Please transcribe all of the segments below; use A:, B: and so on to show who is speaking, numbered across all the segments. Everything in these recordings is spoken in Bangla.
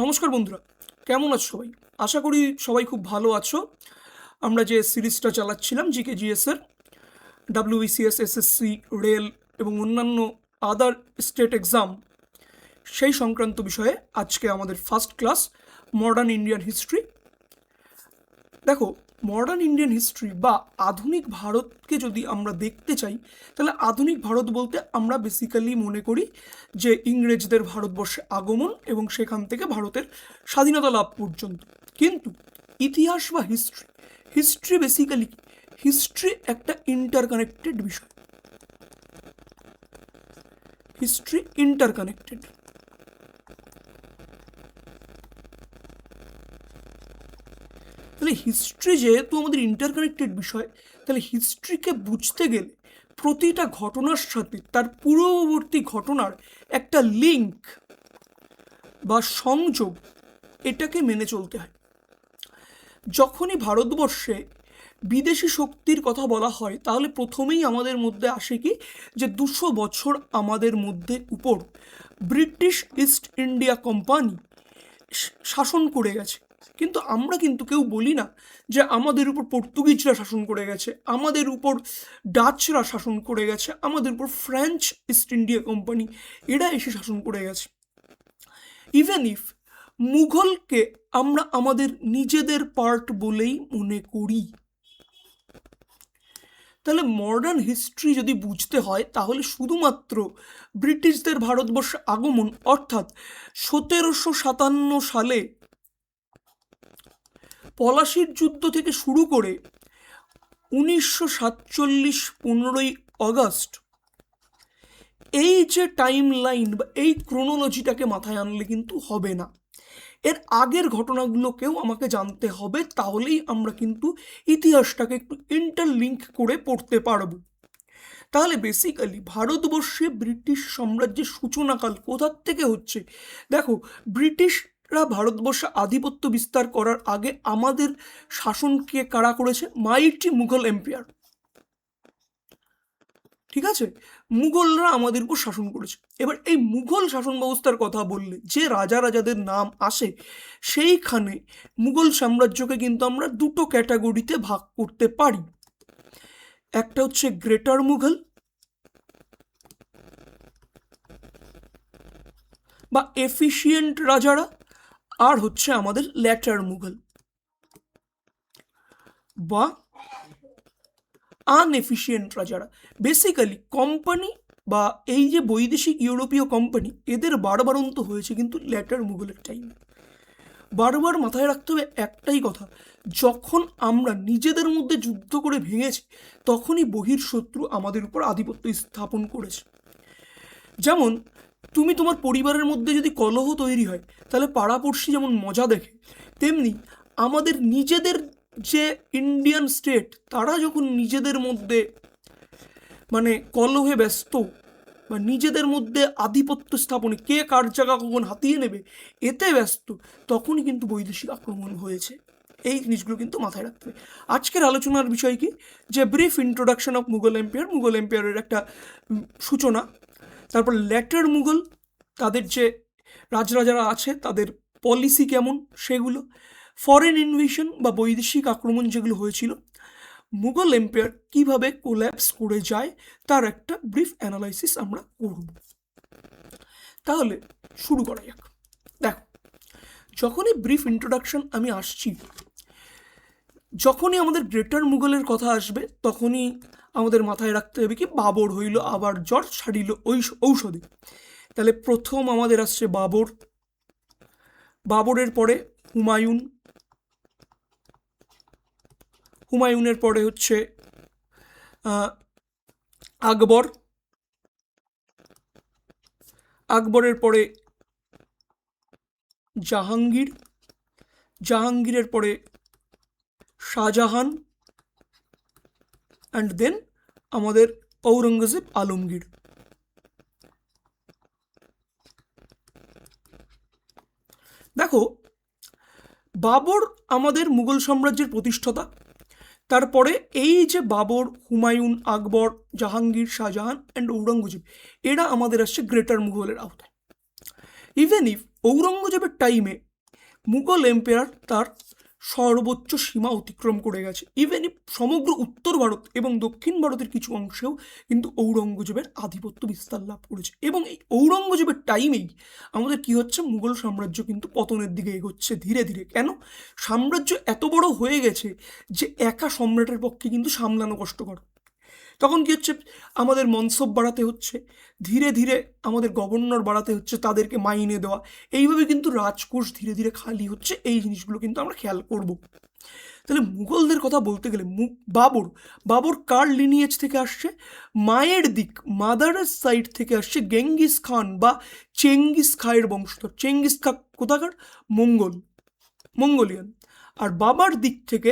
A: নমস্কার বন্ধুরা, কেমন আছো সবাই? আশা করি সবাই খুব ভালো আছো। আমরা যে সিরিজটা চালাচ্ছিলাম জিকে জিএসের ডাব্লিউবিসিএস, এসএসসি, রেল এবং অন্যান্য আদার স্টেট এক্সাম, সেই সংক্রান্ত বিষয়ে আজকে আমাদের first class modern Indian history. দেখো, মডার্ন ইন্ডিয়ান হিস্ট্রি বা আধুনিক ভারতকে যদি আমরা দেখতে চাই, তাহলে আধুনিক ভারত বলতে আমরা বেসিক্যালি মনে করি যে ইংরেজদের ভারতবর্ষে আগমন এবং সেখান থেকে ভারতের স্বাধীনতা লাভ পর্যন্ত। কিন্তু ইতিহাস বা হিস্ট্রি, হিস্ট্রি বেসিক্যালি হিস্ট্রি একটা ইন্টারকানেক্টেড বিষয়। History interconnected. তাহলে হিস্ট্রি যেহেতু আমাদের ইন্টারকানেক্টেড বিষয়, তাহলে হিস্ট্রিকে বুঝতে গেলে প্রতিটা ঘটনার সাথে তার পূর্ববর্তী ঘটনার একটা লিঙ্ক বা সংযোগ, এটাকে মেনে চলতে হয়। যখনই ভারতবর্ষে বিদেশি শক্তির কথা বলা হয়, তাহলে প্রথমেই আমাদের মধ্যে আসে কি, যে 200 বছর আমাদের মধ্যে উপর ব্রিটিশ ইস্ট ইন্ডিয়া কোম্পানি শাসন করে গেছে। কিন্তু আমরা কিন্তু কেউ বলি না যে আমাদের উপর পর্তুগিজরা শাসন করে গেছে, আমাদের উপর ডাচরা শাসন করে গেছে, আমাদের উপর ফ্রেঞ্চ ইস্ট ইন্ডিয়া কোম্পানি এরা এসে শাসন করে গেছে। ইভেন ইফ মুঘলকে আমরা আমাদের নিজেদের পার্ট বলেই মনে করি। তাহলে মডার্ন হিস্ট্রি যদি বুঝতে হয়, তাহলে শুধুমাত্র ব্রিটিশদের ভারতবর্ষে আগমন, অর্থাৎ 1757 সালে পলাশির যুদ্ধ থেকে শুরু করে 1947 15ই আগস্ট, এই যে টাইম লাইন বা এই ক্রোনোলজিটাকে মাথায় আনলে কিন্তু হবে না। এর আগের ঘটনাগুলোকেও আমাকে জানতে হবে, তাহলেই আমরা কিন্তু ইতিহাসটাকে একটু ইন্টারলিঙ্ক করে পড়তে পারবো। তাহলে বেসিক্যালি ভারতবর্ষে ব্রিটিশ সাম্রাজ্যের সূচনাকাল কোথার থেকে হচ্ছে? দেখো, ব্রিটিশরা ভারতবর্ষে আধিপত্য বিস্তার করার আগে আমাদের শাসনকে কারা করেছে? মাইটি মুঘল এম্পায়ার। ঠিক আছে, মুঘলরা আমাদের উপর শাসন করেছে। এবার এই মুঘল শাসন ব্যবস্থার কথা বললে যে রাজা রাজাদের নাম আসে, সেইখানে মুঘল সাম্রাজ্যকে কিন্তু আমরা দুটো ক্যাটাগরিতে ভাগ করতে পারি। একটা হচ্ছে গ্রেটার মুঘল বা এফিশিয়েন্ট রাজারা, আর হচ্ছে আমাদের ল্যাটার মুঘল বা আনএফিশিয়েন্ট রাজারা। বেসিক্যালি কোম্পানি বা এই যে বৈদেশিক ইউরোপীয় কোম্পানি, এদের বারবারন্ত হয়েছে কিন্তু ল্যাটার মুঘলের টাইমে। বারবার মাথায় রাখতে হবে একটাই কথা, যখন আমরা নিজেদের মধ্যে যুদ্ধ করে ভেঙেছি, তখনই বহির্শত্রু আমাদের উপর আধিপত্য স্থাপন করেছে। যেমন তুমি তোমার পরিবারের মধ্যে যদি কলহ তৈরি হয়, তাহলে পাড়াপড়শি যেমন মজা দেখে, তেমনি আমাদের নিজেদের যে ইন্ডিয়ান স্টেট, তারা যখন নিজেদের মধ্যে মানে কলহে ব্যস্ত বা নিজেদের মধ্যে আধিপত্য স্থাপনে, কে কার জায়গা কখন হাতিয়ে নেবে, এতে ব্যস্ত, তখনই কিন্তু বৈদেশিক আক্রমণ হয়েছে। এই জিনিসগুলো কিন্তু মাথায় রাখতে হবে। আজকের আলোচনার বিষয় কি, যে brief introduction of Mughal empire, Mughal এম্পায়ারের একটা সূচনা, তারপর ল্যাটার মুঘল, তাদের যে রাজরাজারা আছে তাদের পলিসি কেমন সেগুলো, ফরেন ইনভেশন বা বৈদেশিক আক্রমণ যেগুলো হয়েছিল, মুঘল এম্পায়ার কিভাবে কোল্যাপস করে যায়, তার একটা ব্রিফ অ্যানালাইসিস আমরা করব। তাহলে শুরু করা যাক। দেখো, যখনই ব্রিফ ইন্ট্রোডাকশন আমি আসছি, যখনই আমাদের গ্রেটার মুঘলের কথা আসবে, তখনই আমাদের মাথায় রাখতে হবে কি, বাবর হইল আবার জ্বর ছাড়িল ঔষধে। তাহলে প্রথম আমাদের আসছে বাবর, বাবরের পরে হুমায়ুন, হুমায়ুনের পরে হচ্ছে আকবর, আকবরের পরে জাহাঙ্গীর, জাহাঙ্গীরের পরে শাহজাহান, অ্যান্ড দেন আমাদের ঔরঙ্গজেব আলমগীর। দেখো, বাবর আমাদের মুঘল সাম্রাজ্যের প্রতিষ্ঠাতা। তারপরে এই যে বাবর, হুমায়ুন, আকবর, জাহাঙ্গীর, শাহজাহান অ্যান্ড ঔরঙ্গজেব, এরা আমাদের আসছে গ্রেটার মুঘলের আওতায়। ইভেন ইফ ঔরঙ্গজেবের টাইমে মুঘল এম্পায়ার তার সর্বোচ্চ সীমা অতিক্রম করে গেছে। ইভেন সমগ্র উত্তর ভারত এবং দক্ষিণ ভারতের কিছু অংশেও কিন্তু ঔরঙ্গজেবের আধিপত্য বিস্তার লাভ করেছে। এবং এই ঔরঙ্গজেবের টাইমেই আমাদের কি হচ্ছে, মুঘল সাম্রাজ্য কিন্তু পতনের দিকে এগোচ্ছে ধীরে ধীরে। কেন? সাম্রাজ্য এত বড় হয়ে গেছে যে একা সম্রাটের পক্ষে কিন্তু সামলানো কষ্টকর। তখন কি হচ্ছে, আমাদের মনসব বাড়াতে হচ্ছে, ধীরে ধীরে আমাদের গভর্নর বাড়াতে হচ্ছে, তাদেরকে মাইনে দেওয়া, এইভাবে কিন্তু রাজকোষ ধীরে ধীরে খালি হচ্ছে। এই জিনিসগুলো কিন্তু আমরা খেয়াল করব। তাহলে মুঘলদের কথা বলতে গেলে বাবর কার লিনিয়েজ থেকে আসছে? মায়ের দিক, মাদারের সাইড থেকে আসছে গেঙ্গিস খান বা চেঙ্গিস খায়ের বংশধর। চেঙ্গিস খা কোথাকার? মঙ্গোলিয়ান। আর বাবার দিক থেকে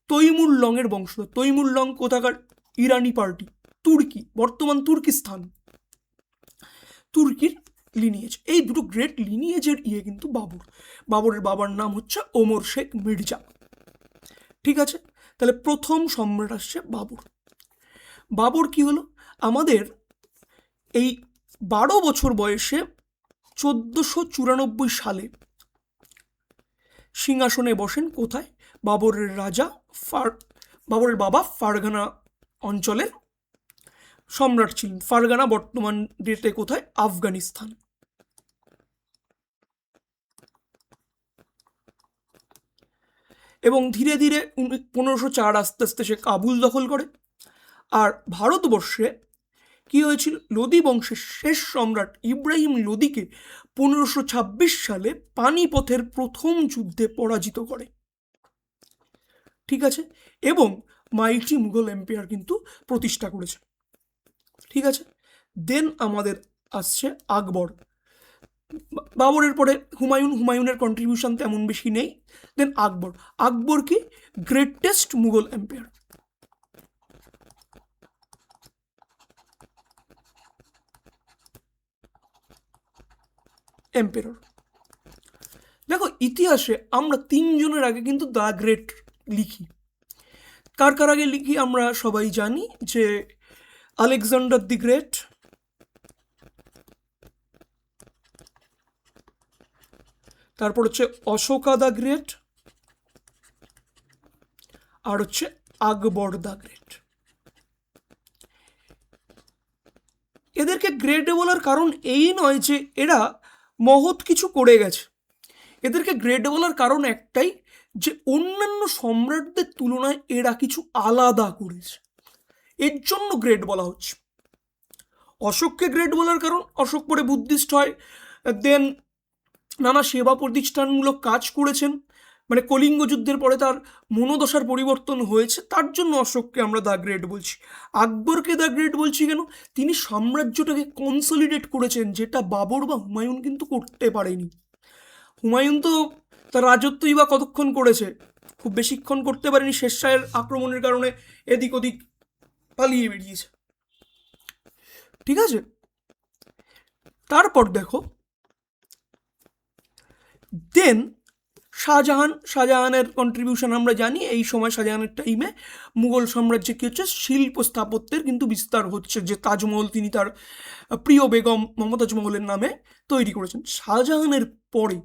A: তৈমুর লংয়ের বংশধর। তৈমুর লং কোথাকার? ইরানি পার্টি, তুর্কি, বর্তমান তুর্কিস্তান, তুর্কির লিনিয়েজ। এই দুটো গ্রেট লিনিয়েজের কিন্তু বাবরের বাবার নাম হচ্ছে ওমর শেখ মির্জা। ঠিক আছে, তাহলে প্রথম সম্রাট আসছে বাবর কি হলো? আমাদের এই 12 বছর বয়সে 1494 সালে সিংহাসনে বসেন। কোথায়? বাবরের বাবা ফারগানা অঞ্চলের সম্রাট ছিলেন। ফারগানা বর্তমান ডেটে কোথায়? আফগানিস্তান। এবং ধীরে ধীরে 1504 আস্তে আস্তে সে কাবুল দখল করে। আর ভারতবর্ষে কি হয়েছিল? লোদি বংশের শেষ সম্রাট ইব্রাহিম লোদিকে 1526 সালে পানিপথের প্রথম যুদ্ধে পরাজিত করে। ঠিক আছে, এবং মাইটি মুঘল এম্পায়ার কিন্তু প্রতিষ্ঠা করেছে। ঠিক আছে, দেন আমাদের আসছে আকবর। বাবরের পরে হুমায়ুনের কন্ট্রিবিউশন তেমন বেশি নেই। দেন আকবর কি? Greatest Mughal empire. দেখো, ইতিহাসে আমরা 3 জনের আগে কিন্তু দ্য গ্রেট লিখি। কার কার আগে লিখি আমরা সবাই জানি, যে আলেকজান্ডার দি গ্রেট, তারপর হচ্ছে অশোকা দ্য গ্রেট, আর হচ্ছে আকবর দ্য গ্রেট। এদেরকে গ্রেট বলার কারণ এই নয় যে এরা মহৎ কিছু করে গেছে। এদেরকে গ্রেট বলার কারণ একটাই, যে অন্যান্য সম্রাটদের তুলনায় এরা কিছু আলাদা করেছে, এর জন্য গ্রেট বলা হচ্ছে। অশোককে গ্রেট বলার কারণ অশোক পরে বুদ্ধিস্ট হয়, দেন নানা সেবা প্রতিষ্ঠানমূলক কাজ করেছেন, মানে কলিঙ্গ যুদ্ধের পরে তার মনোদশার পরিবর্তন হয়েছে, তার জন্য অশোককে আমরা দ্য গ্রেট বলছি। আকবরকে দ্য গ্রেট বলছি কেন? তিনি সাম্রাজ্যটাকে কনসলিডেট করেছেন, যেটা বাবর বা হুমায়ুন কিন্তু করতে পারেনি। হুমায়ুন তো তার রাজত্বই বা কতক্ষণ করেছে? খুব বেশিক্ষণ করতে পারেনি, শের শাহের আক্রমণের কারণে এদিক ওদিক পালিয়ে বেরিয়েছে। ঠিক আছে, তারপর দেখো, দেন শাহজাহানের কন্ট্রিবিউশন আমরা জানি। এই সময় শাহজাহানের টাইমে মুঘল সাম্রাজ্যে কী হচ্ছে, শিল্প স্থাপত্যের কিন্তু বিস্তার হচ্ছে, যে তাজমহল তিনি তার প্রিয় বেগম মমতাজ মহলের নামে তৈরি করেছেন। শাহজাহানের পরে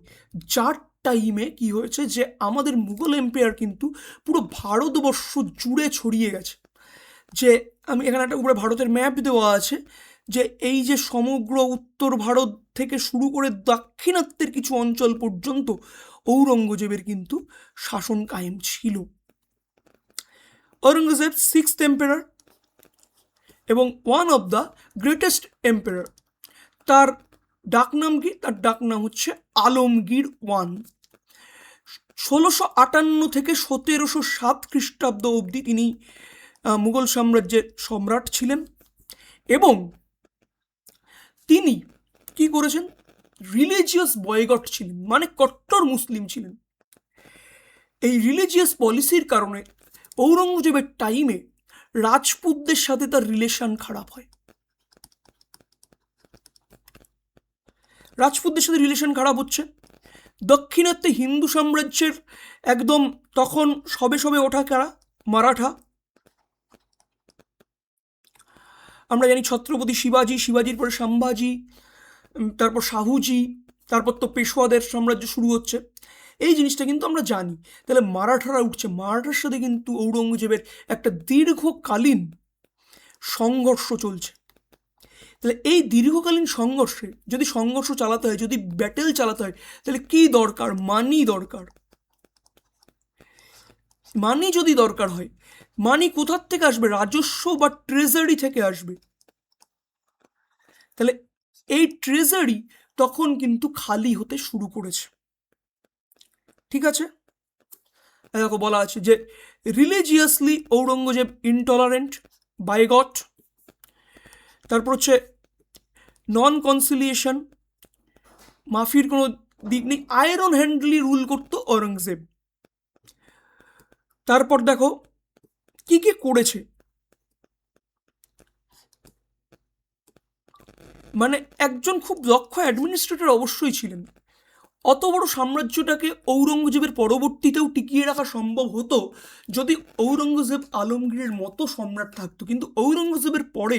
A: যার টাইমে কি হয়েছে, যে আমাদের মুঘল এম্পায়ার কিন্তু পুরো ভারতবর্ষ জুড়ে ছড়িয়ে গেছে। যে আমি এখানে একটা উপরে ভারতের ম্যাপ দেওয়া আছে, যে এই যে সমগ্র উত্তর ভারত থেকে শুরু করে দাক্ষিণাত্যের কিছু অঞ্চল পর্যন্ত ঔরঙ্গজেবের কিন্তু শাসন কায়েম ছিল। ঔরঙ্গজেব 6th এম্পায়ার এবং one of the greatest empire. তার ডাকনাম কি? তার ডাকনাম হচ্ছে আলমগীর 1। 1658 থেকে 1707 খ্রিস্টাব্দ অবধি তিনি মুঘল সাম্রাজ্যের সম্রাট ছিলেন। এবং তিনি কি করেছেন? রিলিজিয়াস বয়কট ছিলেন, মানে কট্টর মুসলিম ছিলেন। এই রিলিজিয়াস পলিসির কারণে ঔরঙ্গজেবের টাইমে রাজপুতদের সাথে তার রিলেশন খারাপ হয়। রাজপুতদের সাথে রিলেশন খারাপ হচ্ছে। দক্ষিণাত্যে হিন্দু সাম্রাজ্যের একদম তখন সবে সবে ওঠা কারা? মারাঠা। আমরা জানি ছত্রপতি শিবাজির পরে সম্ভাজি, তারপর শাহুজি, তারপর তো পেশোয়াদের সাম্রাজ্য শুরু হচ্ছে। এই জিনিসটা কিন্তু আমরা জানি। তাহলে মারাঠারা উঠছে, মারাঠার সাথে কিন্তু ঔরঙ্গজেবের একটা দীর্ঘকালীন সংঘর্ষ চলছে। তাহলে এই দীর্ঘকালীন সংঘর্ষে যদি সংঘর্ষ চালাতে হয়, যদি ব্যাটেল চালাতে হয়, তাহলে কি দরকার? মানি দরকার। মানি যদি দরকার হয়, মানি কোথার থেকে আসবে? রাজস্ব বা ট্রেজারি থেকে আসবে। তাহলে এই ট্রেজারি তখন কিন্তু খালি হতে শুরু করেছে। ঠিক আছে, দেখো বলা আছে যে রিলিজিয়াসলি ঔরঙ্গজেব ইনটলারেন্ট, বাইগট, তারপর হচ্ছে নন কনসিলিয়েশন, মাফির কোনো দিক নেই, আয়রন হ্যান্ডলি রুল করতো ঔরঙ্গজেব। তারপর দেখো কি কি করেছে, মানে একজন খুব দক্ষ অ্যাডমিনিস্ট্রেটর অবশ্যই ছিলেন। অত বড় সাম্রাজ্যটাকে ঔরঙ্গজেবের পরবর্তীতেও টিকিয়ে রাখা সম্ভব হতো যদি ঔরঙ্গজেব আলমগীরের মতো সম্রাট থাকতো, কিন্তু ঔরঙ্গজেবের পরে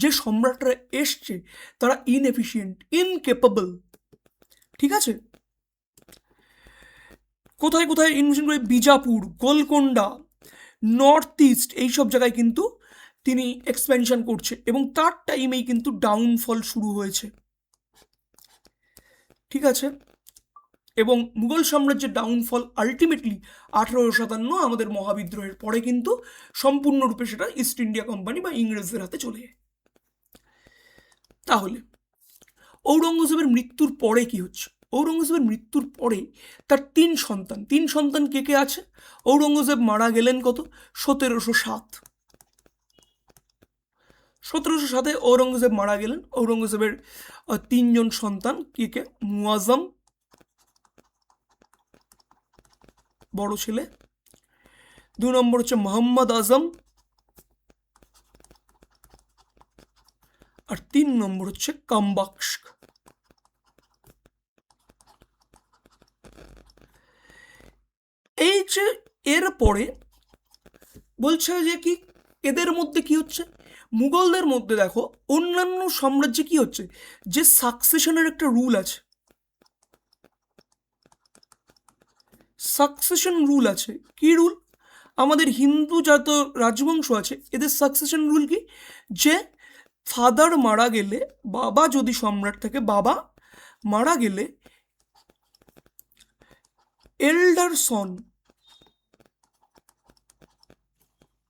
A: যে সম্রাটরা এসছে তারা ইনএফিশিয়েন্ট, ইনকেপেবল। ঠিক আছে, কোথায় কোথায় ইনভেশন করে? বিজাপুর, গোলকোন্ডা, নর্থ ইস্ট, এইসব জায়গায় কিন্তু তিনি এক্সপেনশন করছে, এবং তার টাইমেই কিন্তু ডাউনফল শুরু হয়েছে। ঠিক আছে, এবং মুঘল সাম্রাজ্যের ডাউনফল আলটিমেটলি 1857 আমাদের মহাবিদ্রোহের পরে কিন্তু সম্পূর্ণরূপে সেটা ইস্ট ইন্ডিয়া কোম্পানি বা ইংরেজদের হাতে চলে যায়। তাহলে ঔরঙ্গজেবের মৃত্যুর পরে কি হচ্ছে? ঔরঙ্গজেবের মৃত্যুর পরে তার তিন সন্তান কে কে আছে? ঔরঙ্গজেব মারা গেলেন কত? 1707। 1707 ঔরঙ্গজেব মারা গেলেন। ঔরঙ্গজেবের তিনজন সন্তান কে কে? মুয়াজ্জম বড় ছেলে, 2 নম্বর হচ্ছে মোহাম্মদ আজম, আর 3 নম্বর হচ্ছে কামবাক্স। এই যে এর পরে বলছে যে কি এদের মধ্যে কি হচ্ছে? মুঘলদের মধ্যে দেখো অন্যান্য সাম্রাজ্যে কি হচ্ছে, যে সাকসেশনের একটা রুল আছে, সাকসেশন রুল আছে। কি রুল? আমাদের হিন্দু যত রাজবংশ আছে এদের সাকসেশন রুল কি? যে ফাদার মারা গেলে, বাবা যদি সম্রাট থাকে, বাবা মারা গেলে এল্ডার সন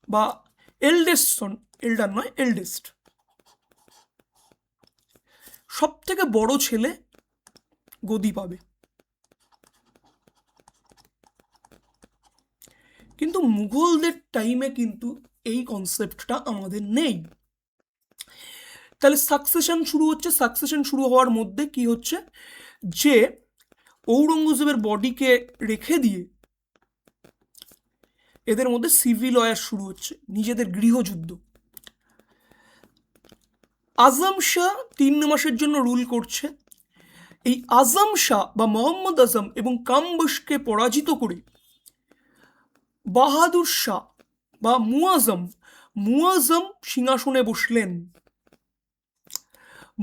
A: বা এল্ডেস্ট সন, এল্ডার নয় এল্ডেস্ট, সব থেকে বড় ছেলে গদি পাবে। কিন্তু মুঘলদের টাইমে কিন্তু এই কনসেপ্টটা আমাদের নেই। তাহলে সাকসেশন শুরু হচ্ছে। সাকসেশন শুরু হওয়ার মধ্যে কি হচ্ছে, যে ঔরঙ্গজেবের বডিকে রেখে দিয়ে এদের মধ্যে সিভিল ওয়ার শুরু হচ্ছে, নিজেদের গৃহযুদ্ধ। আজম শাহ 3 মাসের জন্য রুল করছে। এই আজম শাহ বা মোহাম্মদ আজম এবং কামবশকে পরাজিত করে বাহাদুর শাহ বা মুয়াজ্জম সিংহাসনে বসলেন।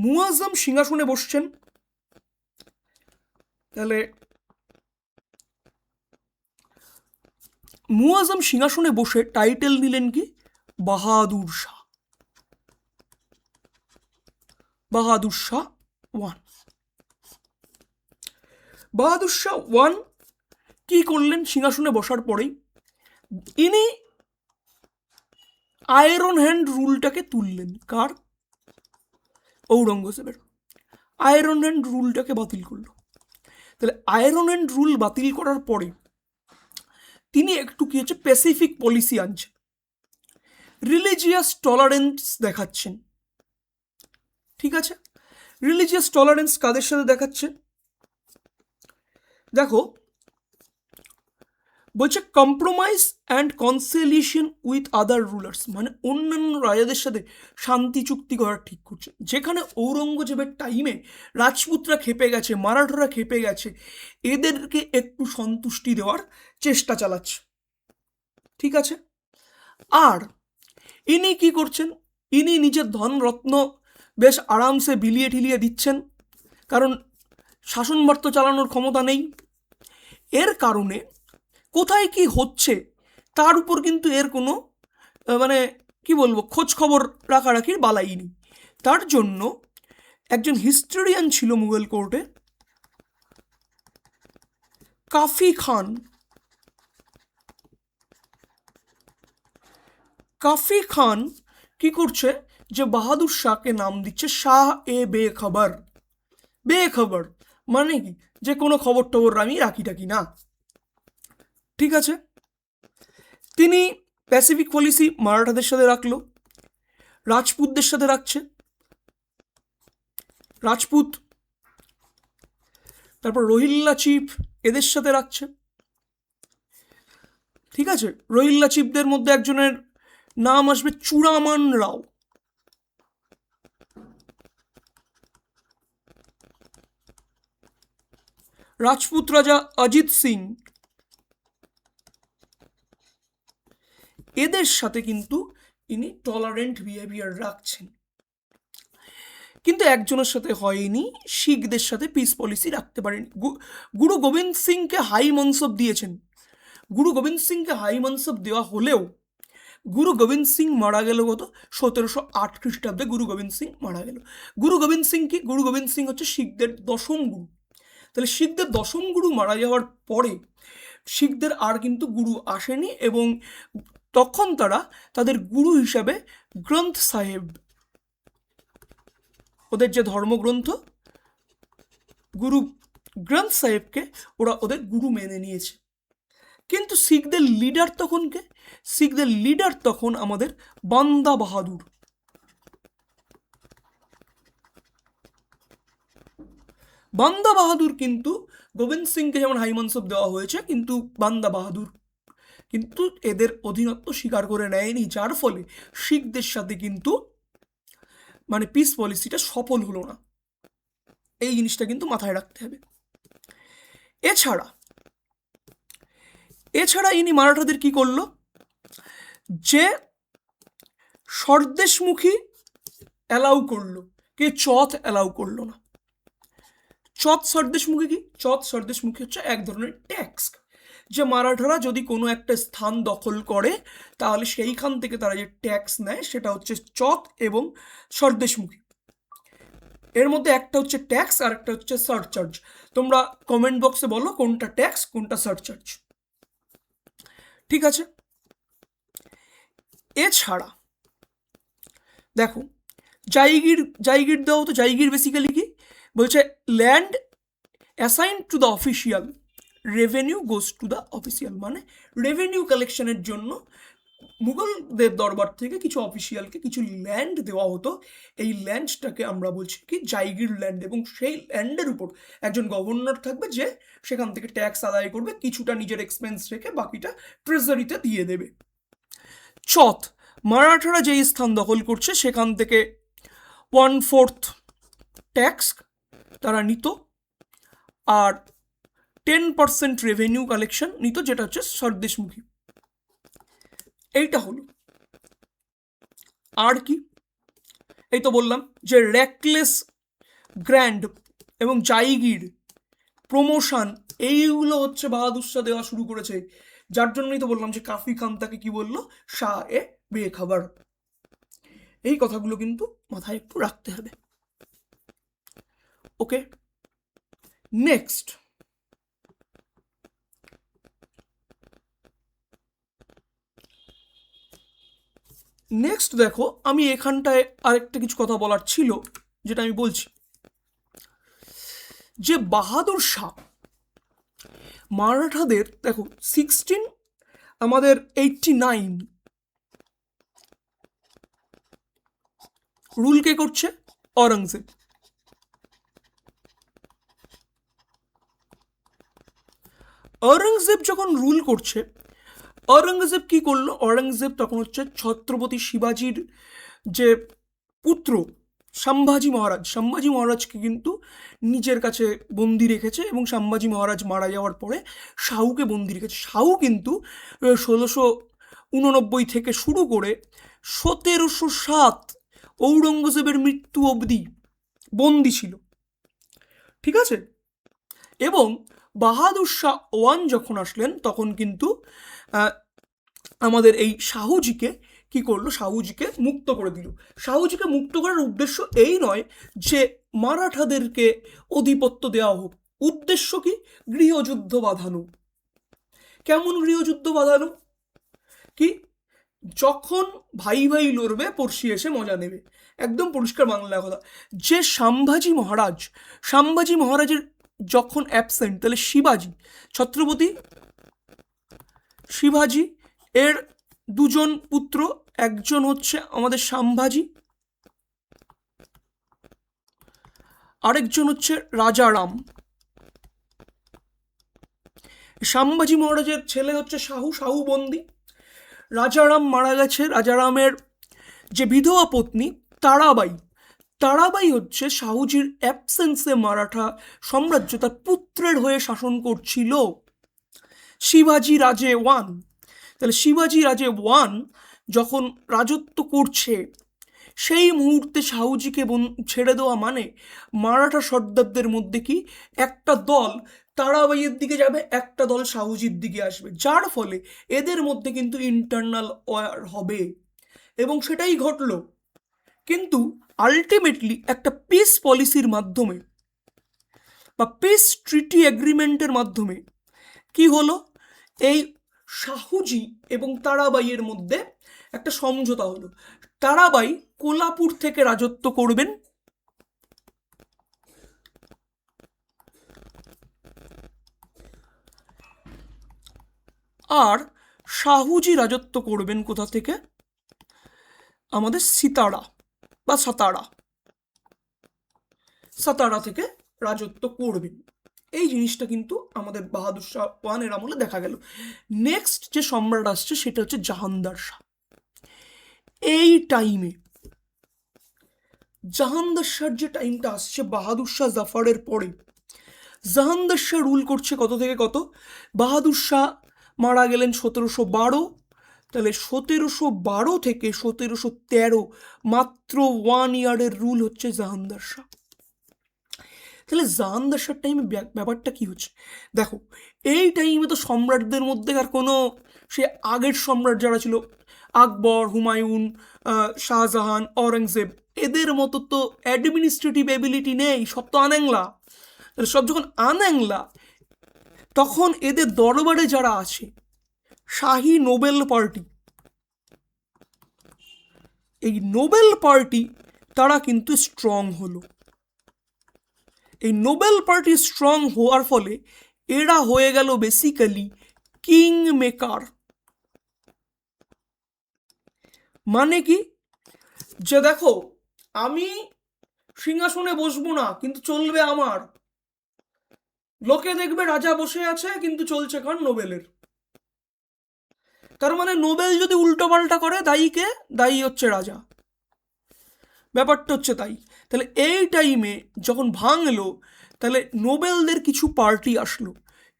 A: মুয়াজ্জম সিংহাসনে বসছেন। তাহলে মুয়াজ্জম সিংহাসনে বসে টাইটেল নিলেন কি? বাহাদুর শাহ। বাহাদুর শাহ 1। বাহাদুর শাহ 1 কি করলেন? সিংহাসনে বসার পরেই ইনি আয়রন হ্যান্ড রুলটাকে তুললেন। কার? ঔরঙ্গজেবের। আয়রন হ্যান্ড রুলটাকে বাতিল করলো। তাহলে আয়রন হ্যান্ড রুল বাতিল করার পরে তিনি একটু কি হচ্ছে, প্যাসিফিক পলিসি আনছেন, রিলিজিয়াস টলারেন্স দেখাচ্ছেন। ঠিক আছে, রিলিজিয়াস টলারেন্স কাদের সাথে দেখাচ্ছে? দেখো বলছে compromise and conciliation with other rulers, মানে অন্যান্য রাজাদের সাথে শান্তি চুক্তি করা ঠিক করছে। যেখানে ঔরঙ্গজেবের টাইমে রাজপুতরা খেপে গেছে, মারাঠারা খেপে গেছে, এদেরকে একটু সন্তুষ্টি দেওয়ার চেষ্টা চালাচ্ছে। ঠিক আছে, আর ইনি কি করছেন? ইনি নিজের ধনরত্ন বেশ আরামসে বিলিয়ে ঠিলিয়ে দিচ্ছেন, কারণ শাসনভার তো চালানোর ক্ষমতা নেই। এর কারণে কোথায় কি হচ্ছে তার উপর কিন্তু এর কোনো মানে কি বলবো খোঁজ খবর রাখারাখির বালাই নেই। তার জন্য একজন হিস্টোরিয়ান ছিল মুঘল কোর্টে, কাফি খান। কাফি খান কি করছে, যে বাহাদুর শাহকে নাম দিচ্ছে শাহ এ বেখবর। বেখবর মানে কি, যে কোনো খবর টবর আমি রাখি টাকি না, ঠিক আছে। তিনি প্যাসিফিক পলিসি মারাঠাদের সাথে রাখলো, রাজপুতদের সাথে রাখছে, রাজপুত, তারপর রোহিল্লা চিফ এদের সাথে রাখছে, ঠিক আছে। রোহিল্লা চিফদের মধ্যে একজনের নাম আসবে চূড়ামান রাও। রাজপুত রাজা অজিত সিং, এদের সাথে কিন্তু ইনি টলারেন্ট বিহেভিয়ার রাখছেন। কিন্তু একজনের সাথে হয়নি, শিখদের সাথে পিস পলিসি রাখতে পারেনি। গুরু গোবিন্দ সিংকে হাই মনসব দিয়েছেন। গুরু গোবিন্দ সিংকে হাই মনসব দেওয়া হলেও গুরু গোবিন্দ সিং মারা গেল কত, 1708 খ্রিস্টাব্দে গুরু গোবিন্দ সিং মারা গেল। গুরু গোবিন্দ সিং কি, গুরু গোবিন্দ সিং হচ্ছে শিখদের দশম গুরু। তাহলে শিখদের দশম গুরু মারা যাওয়ার পরে শিখদের আর কিন্তু গুরু আসেনি, এবং তখন তারা তাদের গুরু হিসাবে গ্রন্থ সাহেব, ওদের যে ধর্মগ্রন্থ গুরু গ্রন্থ সাহেবকে ওরা ওদের গুরু মেনে নিয়েছে। কিন্তু শিখদের লিডার তখন কে? শিখদের লিডার তখন আমাদের বান্দা বাহাদুর। বান্দা বাহাদুর কিন্তু গোবিন্দ সিংকে যেমন হাইমনসব দেওয়া হয়েছে, কিন্তু বান্দা বাহাদুর কিন্তু এদের অধীনত্ব স্বীকার করে নেয়নি, যার ফলে শিখদের সাথে কিন্তু মানে পিস পলিসিটা সফল হলো না। এই জিনিসটা কিন্তু মাথায় রাখতে হবে। এছাড়া ইনি মারাঠাদের কি করলো, যে স্বদেশমুখী অ্যালাউ করলো, কে চথ অ্যালাউ করলো না। চথ স্বদেশমুখী কি? চথ স্বদেশমুখী হচ্ছে এক ধরনের ট্যাক্স, যে মারাঠারা যদি কোনো একটা স্থান দখল করে তাহলে সেইখান থেকে তারা যে ট্যাক্স নেয় সেটা হচ্ছে চথ এবং স্বদেশমুখী। এর মধ্যে একটা হচ্ছে ট্যাক্স আর একটা হচ্ছে সারচার্জ। তোমরা কমেন্ট বক্সে বলো কোনটা ট্যাক্স কোনটা সারচার্জ, ঠিক আছে। এছাড়া দেখো জাইগির দেওয়া হতো। জাইগির বেসিক্যালি কি বলছে, land assign to the official, revenue goes to the official, মানে রেভিনিউ কালেকশনের জন্য মুঘলদের দরবার থেকে কিছু অফিসিয়ালকে কিছু ল্যান্ড দেওয়া হতো। এই ল্যান্ডটাকে আমরা বলছি কি জাইগির ল্যান্ড, এবং সেই ল্যান্ডের উপর একজন গভর্নর থাকবে, যে সেখান থেকে ট্যাক্স আদায় করবে, কিছুটা নিজের এক্সপেন্স রেখে বাকিটা ট্রেজারিতে দিয়ে দেবে। চথ, মারাঠারা যেই স্থান দখল করছে সেখান থেকে 1/4 ট্যাক্স তারা নিত, আর 10% রেভিনিউ কালেকশন নিত, যেটা হচ্ছে স্বদেশমুখী। এইটা হলো। আর কি, এই তো বললাম যে র্যাকলেস গ্র্যান্ড এবং জাইগির প্রমোশন, এইগুলো হচ্ছে বাহাদুর শাহ দেওয়া শুরু করেছে, যার জন্যই তো বললাম যে কাফি খান তাকে কি বললো, শাহ এ বেখবর। এই কথাগুলো কিন্তু মাথায় একটু রাখতে হবে। ওকে, নেক্সট দেখো, আমি এখানটায় আরেকটা কিছু কথা বলার ছিল, যেটা আমি বলছি, যে বাহাদুর শাহ মারাঠাদের দেখো 1689 রুল কে করছে? অরঙ্গজেব। অরঙ্গজেব যখন রুল করছে, অরঙ্গজেব কি করলো? অরঙ্গজেব তখন হচ্ছে ছত্রপতি শিবাজির যে পুত্র সম্ভাজি মহারাজকে কিন্তু নিজের কাছে বন্দি রেখেছে, এবং সম্ভাজি মহারাজ মারা যাওয়ার পরে শাহুকে বন্দি রেখেছে। শাহু কিন্তু 1689 থেকে শুরু করে 1707 ঔরঙ্গজেবের মৃত্যু অবধি বন্দি ছিল, ঠিক আছে। এবং বাহাদুর শাহ ওয়ান যখন আসলেন তখন কিন্তু আমাদের এই শাহুজিকে কি করলো, শাহুজিকে মুক্ত করে দিল। শাহুজিকে মুক্ত করার উদ্দেশ্য এই নয় যে মারাঠাদেরকে আধিপত্য দেওয়া হোক, উদ্দেশ্য কি, গৃহযুদ্ধ বাঁধানো। কেমন গৃহযুদ্ধ বাঁধানো? কি, যখন ভাই ভাই লড়বে পড়শি এসে মজা নেবে, একদম পরিষ্কার বাংলা কথা। যে সম্ভাজি মহারাজের যখন অ্যাবসেন্ট, তাহলে ছত্রপতি শিবাজি এর দুজন পুত্র, একজন হচ্ছে আমাদের সম্ভাজি, আরেকজন হচ্ছে রাজারাম। সম্ভাজি মহারাজের ছেলে হচ্ছে শাহু বন্দী, রাজারাম মারা গেছে। রাজারামের যে বিধবা পত্নী তারাবাই হচ্ছে শাহুজির অ্যাবসেন্সে মারাঠা সাম্রাজ্য তার পুত্রের হয়ে শাসন করছিল। শিবাজি রাজে ওয়ান, তাহলে শিবাজি রাজে ওয়ান যখন রাজত্ব করছে, সেই মুহূর্তে শাহুজিকে ছেড়ে দেওয়া মানে মারাঠা সর্দারদের মধ্যে কি একটা দল তারাবাইয়ের দিকে যাবে, একটা দল শাহুজির দিকে আসবে, যার ফলে এদের মধ্যে কিন্তু ইন্টারনাল ওয়ার হবে, এবং সেটাই ঘটলো। কিন্তু আলটিমেটলি একটা পিস পলিসির মাধ্যমে বা পিস ট্রিটি এগ্রিমেন্টের মাধ্যমে কি হলো, এই শাহুজি এবং তারাবাইয়ের মধ্যে একটা সমঝোতা হলো। তারাবাই কোলাপুর থেকে রাজত্ব করবেন, আর শাহুজি রাজত্ব করবেন কোথা থেকে, আমাদের সাতারা থেকে রাজত্ব করবেন। এই জিনিসটা কিন্তু আমাদের বাহাদুর শাহ ওয়ানের আমলে দেখা গেল। নেক্সট যে সম্রাট আসছে সেটা হচ্ছে জাহানদার শাহ। এই টাইমে জাহানদার শাহর যে টাইমটা আসছে বাহাদুর শাহ জাফরের পরে, জাহানদার শাহ রুল করছে কত থেকে কত, বাহাদুর শাহ মারা গেলেন 1712, তাহলে 1712 থেকে 1713 মাত্র 1 ইয়ারের রুল হচ্ছে জাহানদার শাহ। তাহলে জাহানদার শাহর টাইমে ব্যাপারটা কি হচ্ছে দেখো, এই টাইমে তো সম্রাটদের মধ্যে আর কোনো সে আগের সম্রাট যারা ছিল আকবর, হুমায়ুন, শাহজাহান, অরঙ্গজেব, এদের মতো তো অ্যাডমিনিস্ট্রেটিভ এবিলিটি নেই, সব তো আনেংলা। তাহলে সব যখন আনেংলা, তখন এদের দরবারে যারা আছে শাহী নোবেল পার্টি, এই নোবেল পার্টি তারা কিন্তু স্ট্রং হলো। এই নোবেল পার্টি স্ট্রং হওয়ার ফলে এরা হয়ে গেল বেসিক্যালি কিং মেকার। মানে কি, যে দেখো আমি সিংহাসনে বসবো না কিন্তু চলবে আমার, লোকে দেখবে রাজা বসে আছে কিন্তু চলছে কারণ নোবেলের। তার মানে নোবেল যদি উল্টো পাল্টা করে দায়ী হচ্ছে রাজা, ব্যাপারটা হচ্ছে তাই। তাহলে এই টাইমে যখন ভাঙলো, তাহলে নোবেলদের কিছু পার্টি আসলো,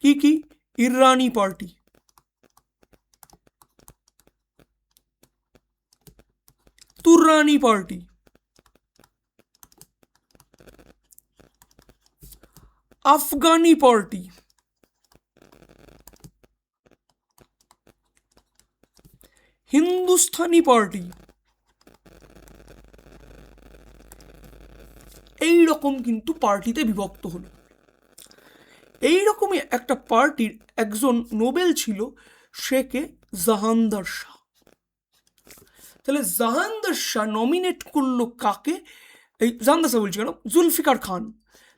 A: কি Irani party, Turani party, Afghani party, Hindustani party, এই রকম কিন্তু পার্টিতে বিভক্ত হলো। এই রকমই একটা পার্টির একজন নোবেল ছিল, সে কে, জাহানদার শাহ। তাহলে জাহানদার শাহ নমিনেট করলো কাকে, এই জাহানদার শাহ বলছি কেন, জুলফিকার খান।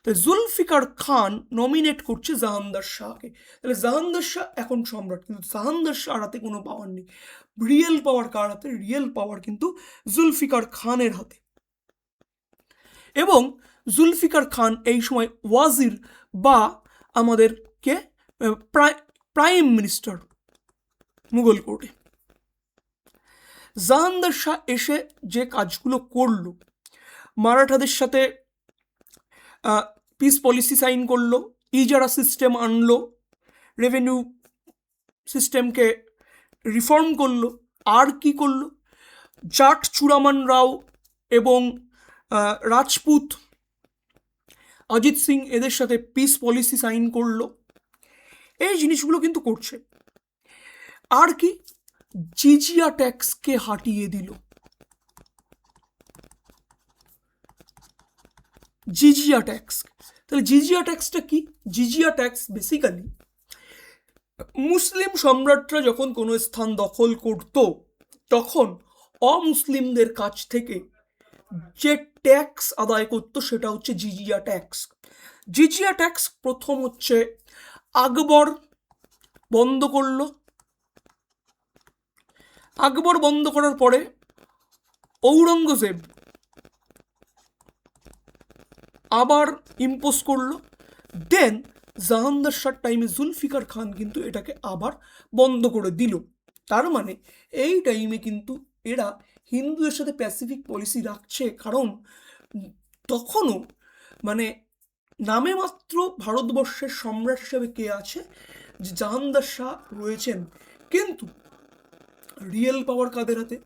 A: তাহলে জুলফিকার খান নমিনেট করছে জাহানদার শাহকে। তাহলে জাহানদার শাহ এখন সম্রাট, কিন্তু জাহানদার শাহর হাতে কোনো পাওয়ার নেই। রিয়েল পাওয়ার কার হাতে, রিয়েল পাওয়ার কিন্তু জুলফিকার খানের হাতে। এবং জুলফিকার খান এই সময় ওয়াজির বা আমাদেরকে প্রাইম মিনিস্টার মুঘল কোর্টে। জাহানদার শাহ এসে যে কাজগুলো করলো, মারাঠাদের সাথে পিস পলিসি সাইন করলো, ইজারা সিস্টেম আনলো, রেভিনিউ সিস্টেমকে রিফর্ম করলো, আর কি করলো, জাট চূড়ামান রাও এবং রাজপুত অজিত সিং এদের সাথে পিস পলিসি সাইন করলো। এই জিনিসগুলো কিন্তু করছে। আর কি, জিজিয়া ট্যাক্সকে হাটিয়ে দিল। জিজিয়া ট্যাক্স, তাহলে জিজিয়া ট্যাক্সটা কি? জিজিয়া ট্যাক্স বেসিক্যালি মুসলিম সম্রাটরা যখন কোনো স্থান দখল করত তখন অমুসলিমদের কাছ থেকে যে ট্যাক্স আদায় করতো সেটা হচ্ছে জিজিয়া ট্যাক্স। জিজিয়া ট্যাক্স প্রথম হচ্ছে আকবর বন্ধ করলো। আকবর বন্ধ করার পরে ঔরঙ্গজেব আবার ইম্পোজ করলো। দেন জাহাঙ্গীর শাহর টাইমে জুলফিকার খান কিন্তু এটাকে আবার বন্ধ করে দিল। তার মানে এই টাইমে কিন্তু এরা হিন্দুদের সাথে প্যাসিফিক পলিসি রাখছে, কারণ তখনও মানে নামে মাত্র ভারতবর্ষের সম্রাট হিসেবে কে আছে, যে জাহাঙ্গীর শাহ রয়েছেন, কিন্তু রিয়েল পাওয়ার কাদের হাতে?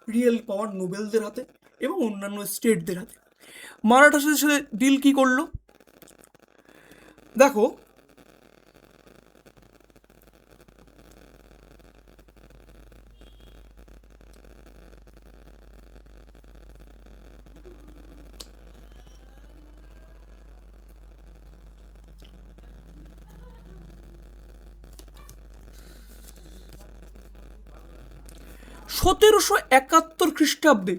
A: রিয়েল পাওয়ার নোবেলদের হাতে এবং অন্যান্য স্টেটদের হাতে। মারাঠাদের সাথে ডিল কি করলো দেখো, সতেরোশো ৭১ খ্রিস্টাব্দে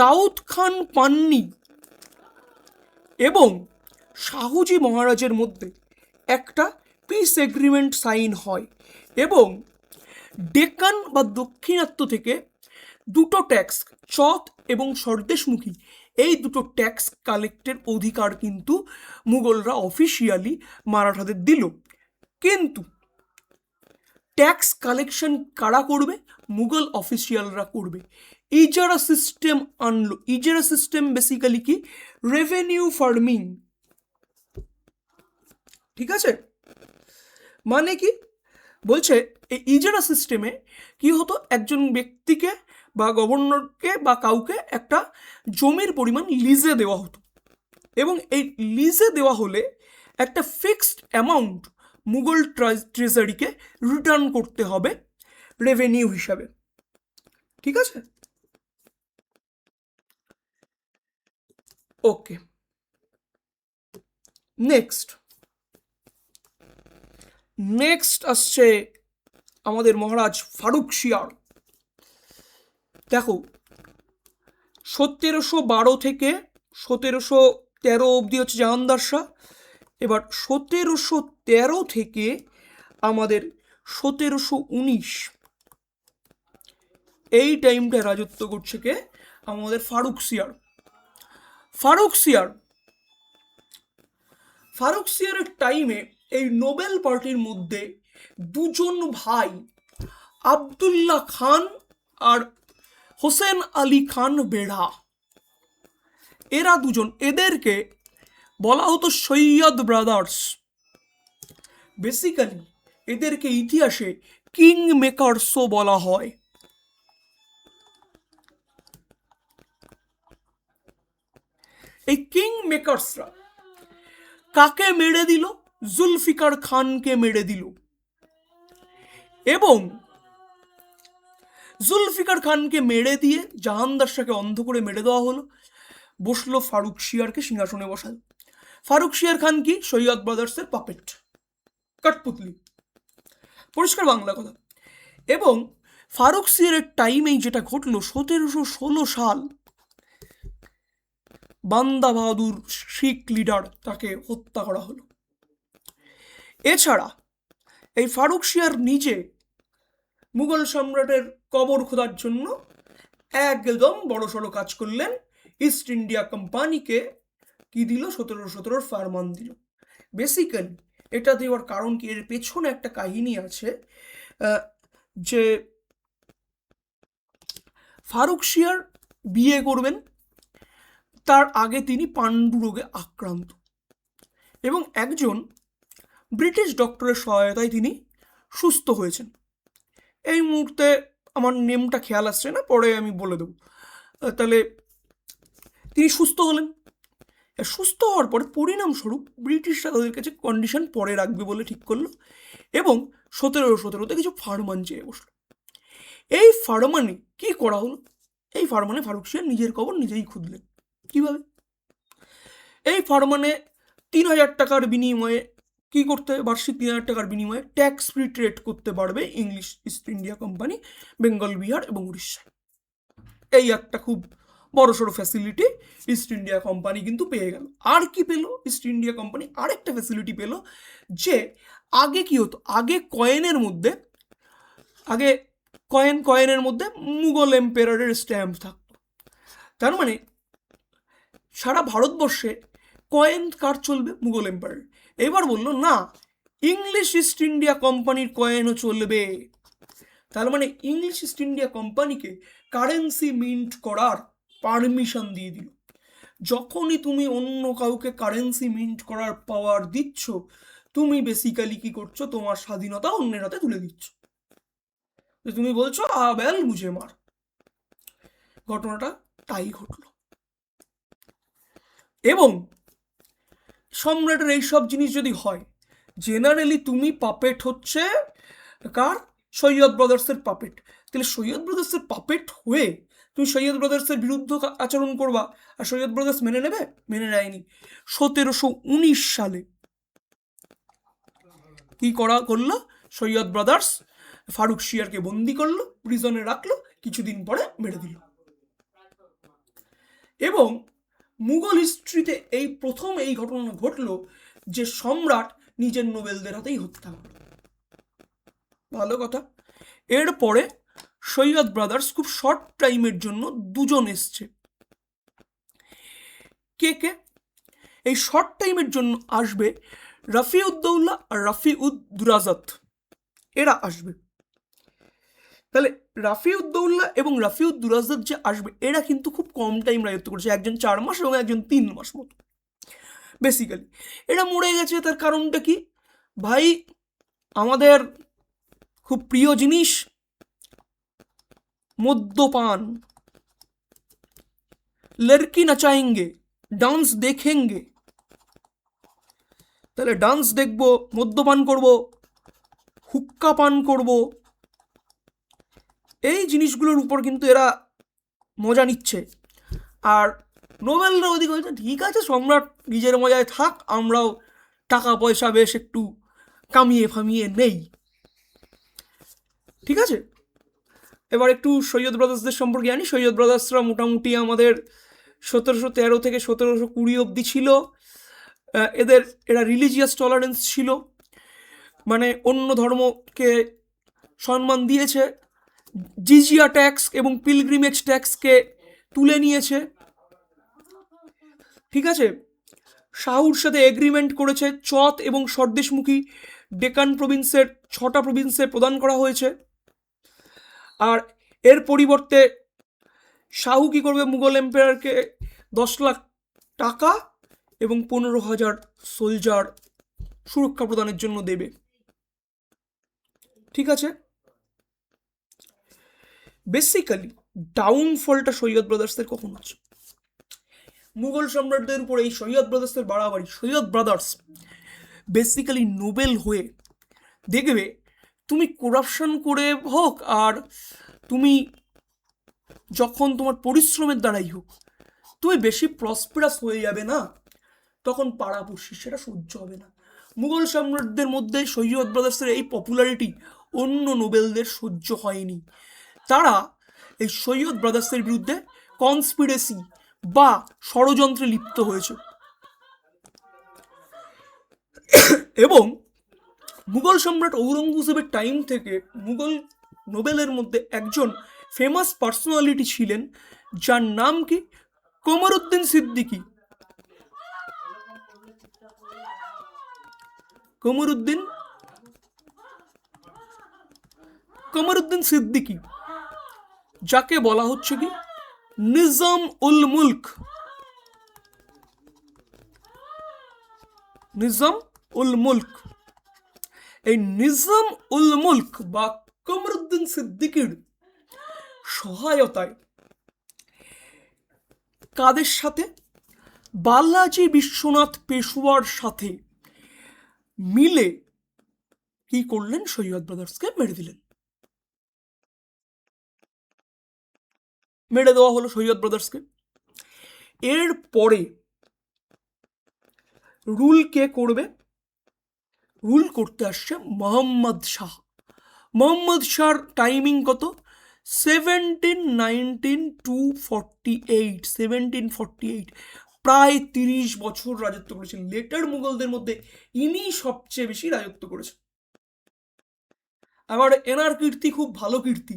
A: দাউদ খান পান্নি এবং শাহুজি মহারাজের মধ্যে একটা পিস এগ্রিমেন্ট সাইন হয় এবং ডেকান বা দক্ষিণাত্য থেকে দুটো ট্যাক্স, চথ এবং স্বদেশমুখী, এই দুটো ট্যাক্স কালেক্টের অধিকার কিন্তু মুঘলরা অফিসিয়ালি মারাঠাদের দিল। কিন্তু ট্যাক্স কালেকশন কারা করবে? মুঘল অফিসিয়ালরা করবে। ইজারা সিস্টেম আনলো। ইজারা সিস্টেম বেসিক্যালি কি? Revenue farming. ঠিক আছে, মানে কি বলছে, এই ইজারা সিস্টেমে কি হতো, একজন ব্যক্তিকে বা গভর্নরকে বা কাউকে একটা জমির পরিমাণ লিজে দেওয়া হতো এবং এই লিজে দেওয়া হলে একটা ফিক্সড অ্যামাউন্ট মুঘল ট্রেজারিকে রিটার্ন করতে হবে রেভিনিউ হিসাবে। ঠিক আছে, ওকে। নেক্সট আসছে আমাদের মহারাজ ফারুকশিয়ার। দেখো, ১৭১২ থেকে ১৭১৩ অবধি হচ্ছে জাহাঙ্গীর শাহ। এবার ১৭১৩ থেকে আমাদের ১৭১৯ এই টাইমটা রাজত্ব করছে কে? আমাদের ফারুকশিয়ারের টাইমে এই নোবেল পার্টির মধ্যে দুজন ভাই আবদুল্লাহ খান আর হোসেন আলী খান বেড়া, এরা দুজন, এদেরকে বলা হতো সৈয়দ ব্রাদার্স। বেসিক্যালি এদেরকে ইতিহাসে কিং মেকার্সও বলা হয়। এই কিং মেকার্সরা কাকে মেরে দিল? জুলফিকার খানকে মেরে দিল এবং জুলফিকার খানকে মেরে দিয়ে জাহাঙ্গীর শাহকে অন্ধ করে মেরে দেওয়া হলো। বসলো ফারুকশিয়ারকে সিংহাসনে বসালো। ফারুকশিয়ার খান কি? সৈয়দ ব্রাদার্সের পাপেট, কাঠপুতলি, পরিষ্কার বাংলা কথা। এবং ফারুকশিয়ারের টাইমেই যেটা ঘটলো, ১৭১৬ সাল বান্দা বাহাদুর শিখ লিডার, তাকে হত্যা করা হলো। এছাড়া এই ফারুকশিয়ার নিজে মুঘল সম্রাটের কবর খোঁড়ার জন্য একদম বড়সড় কাজ করলেন। ইস্ট ইন্ডিয়া কোম্পানিকে কি দিল? ১৭১৭ ফারমান দিল। বেসিক্যালি এটা দেওয়ার কারণ কি? এর পেছনে একটা কাহিনী আছে, যে ফারুকশিয়ার বিয়ে করবেন, তার আগে তিনি পাণ্ডু রোগে আক্রান্ত এবং একজন ব্রিটিশ ডক্টরের সহায়তায় তিনি সুস্থ হয়েছেন। এই মুহূর্তে আমার নেমটা খেয়াল আসছে না, পরে আমি বলে দেবো। তাহলে তিনি সুস্থ হলেন সুস্থ হওয়ার পরে পরিণামস্বরূপ ব্রিটিশরা তাদের কাছে কন্ডিশন পরে রাখবে বলে ঠিক করলো এবং 1717-তে কিছু ফারমান চেয়ে বসলো। এই ফারমানে কি করা হলো? এই ফারমানে ফারুকশিয়ার নিজের কবর নিজেই খুঁজলেন। কিভাবে? এই ফারমানে 3000 টাকার বিনিময়ে কি করতে হবে? বার্ষিক 3000 টাকার বিনিময়ে ট্যাক্স ফ্রি ট্রেড করতে পারবে English east India company Bengal, Bihar এবং উড়িষ্যায়। এই একটা খুব বড়সড় ফ্যাসিলিটি ইস্ট ইন্ডিয়া কোম্পানি কিন্তু পেয়ে গেল। আর কি পেল ইস্ট ইন্ডিয়া কোম্পানি? আরেকটা ফ্যাসিলিটি পেল, যে আগে কি হতো, আগে কয়েনের মধ্যে মুঘল এম্পায়ারের স্ট্যাম্প থাকতো। তার মানে সারা ভারতবর্ষে কয়েন কার চলবে? মুঘল এম্পায়ার। এবার বললো না, ইংলিশ ইস্ট ইন্ডিয়া কোম্পানির কয়েনও চলবে। তার মানে ইংলিশ ইস্ট ইন্ডিয়া কোম্পানিকে কারেন্সি মিন্ট করার পারমিশন দিয়ে দিল। যখনই তুমি অন্য কাউকে কারেন্সি মিন্ট করার পাওয়ার দিচ্ছ, তুমি বেসিক্যালি কি করছো? তোমার স্বাধীনতা অন্যের হাতে তুলে দিচ্ছ। তুমি বলছো আবেল মুঝে মার। ঘটনাটা তাই ঘটলো। এবং সম্রাটের এইসব জিনিস যদি হয়, জেনারেলি তুমি পাপেট হচ্ছে কার? সৈয়দ ব্রাদার্সের পাপেট। তাহলে সৈয়দ ব্রাদার্সের পাপেট হয়ে তুমি সৈয়দ ব্রাদার্সের বিরুদ্ধে আচরণ করবা, আর সৈয়দ ব্রাদার্স মেনে নেবে? মেনে নেয়নি। 1719 সালে কি করলো? সৈয়দ ব্রাদার্স ফারুকশিয়ারকে বন্দি করলো, প্রিজনে রাখলো, কিছুদিন পরে মেরে দিল। এবং মুঘল হিস্ট্রিতে এই প্রথম এই ঘটনা ঘটলো যে সম্রাট নিজের নোবেলদের হাতেই হত্যা হলো। ভালো কথা। এরপরে সৈয়দ ব্রাদার্স খুব শর্ট টাইমের জন্য দুজন এসছে। কে কে এই শর্ট টাইমের জন্য আসবে? রাফিউদ্দৌলা আর রাফিউদ্দুরাজাত, এরা আসবে। তাহলে রাফিউদ্দৌলা এবং রাফিউদ্দুরাজাত যে আসবে, এরা কিন্তু খুব কম টাইম রাজত্ব করেছে, একজন 4 মাস এবং একজন 3 মাস মতো। বেসিক্যালি এরা মরে গেছে, তার কারণটা কি? ভাই, আমাদের খুব প্রিয় জিনিস মদ্যপান, লড়কি নাচায়েঙ্গে, ডান্স দেখেঙ্গে। তাহলে ডান্স দেখবো, মদ্যপান করব, হুক্কা পান করব, এই জিনিসগুলোর উপর কিন্তু এরা মজা নিচ্ছে। আর নোবেলরা ওদিকে বলছে ঠিক আছে, সম্রাট নিজের মজায় থাক, আমরাও টাকা পয়সা বেশ একটু কামিয়ে ফামিয়ে নেই। ঠিক আছে, এবার একটু সৈয়দ ব্রাদার্সদের সম্পর্কে জানি। সৈয়দ ব্রাদার্সরা মোটামুটি আমাদের 1713 থেকে 1720 অবধি ছিল। এরা রিলিজিয়াস টলারেন্স ছিল, মানে অন্য ধর্মকে সম্মান দিয়েছে, জিজিয়া ট্যাক্স এবং পিলগ্রিমেজ ট্যাক্সকে তুলে নিয়েছে। ঠিক আছে, শাহুর সাথে এগ্রিমেন্ট করেছে, চত এবং স্বদেশমুখী ডেকান প্রভিন্সের 6টা প্রভিন্সে প্রদান করা হয়েছে। আর এর পরিবর্তে শাহু কি করবে? মুঘল এম্পায়ারকে 10 লাখ টাকা এবং 15,000 সোলজার সুরক্ষা প্রদানের জন্য দেবে। ঠিক আছে, বেসিক্যালি ডাউনফলটা সৈয়দ ব্রাদার্সের কখন আছে? মুঘল সম্রাটদের উপর এই সৈয়দ ব্রাদার্সের বাড়াবাড়ি। সৈয়দ ব্রাদার্স বেসিক্যালি নোবেল হয়ে দেখবে, তুমি করাপশন করে হোক আর তুমি যখন তোমার পরিশ্রমের দ্বারাই হোক, তুমি বেশি প্রসপারাস হয়ে যাবে না, তখন পাড়াপড়শি সেটা সহ্য হবে না। মুঘল সম্রাটদের মধ্যে সৈয়দ ব্রাদার্সের এই পপুলারিটি অন্য নোবেলদের সহ্য হয়নি। তারা এই সৈয়দ ব্রাদার্সের বিরুদ্ধে কনস্পিরেসি বা ষড়যন্ত্রে লিপ্ত হয়েছে। এবং মুঘল সম্রাট ঔরঙ্গজেবের টাইম থেকে মুঘল নোবেলের মধ্যে একজন ফেমাস পার্সোনালিটি ছিলেন, যার নাম কি? কমরউদ্দিন সিদ্দিকী। কমরউদ্দিন সিদ্দিকী, যাকে বলা হচ্ছে কি নিজাম উল মুলক। নিজাম উল মুলক, এই নিজাম উল মুলক বা কমরউদ্দিন সিদ্দিকীর সহায়তায় কাদের সাথে? বালাজি বিশ্বনাথ পেশওয়ার সাথে মিলে কি করলেন, সৈয়দ ব্রাদার্সকে মেরে দিলেন। মেরে দেওয়া হলো সৈয়দ ব্রাদার্সকে। এর পরে রুল কে করবে? রুল করতে আসছে মোহাম্মদ শাহ। মোহাম্মদ শাহর টাইমিং কত? 1748, প্রায় 30 বছর রাজত্ব করেছেন। লেটার মুঘলদের মধ্যে ইনি সবচেয়ে বেশি রাজত্ব করেছেন। আবার এনার কীর্তি খুব ভালো কীর্তি।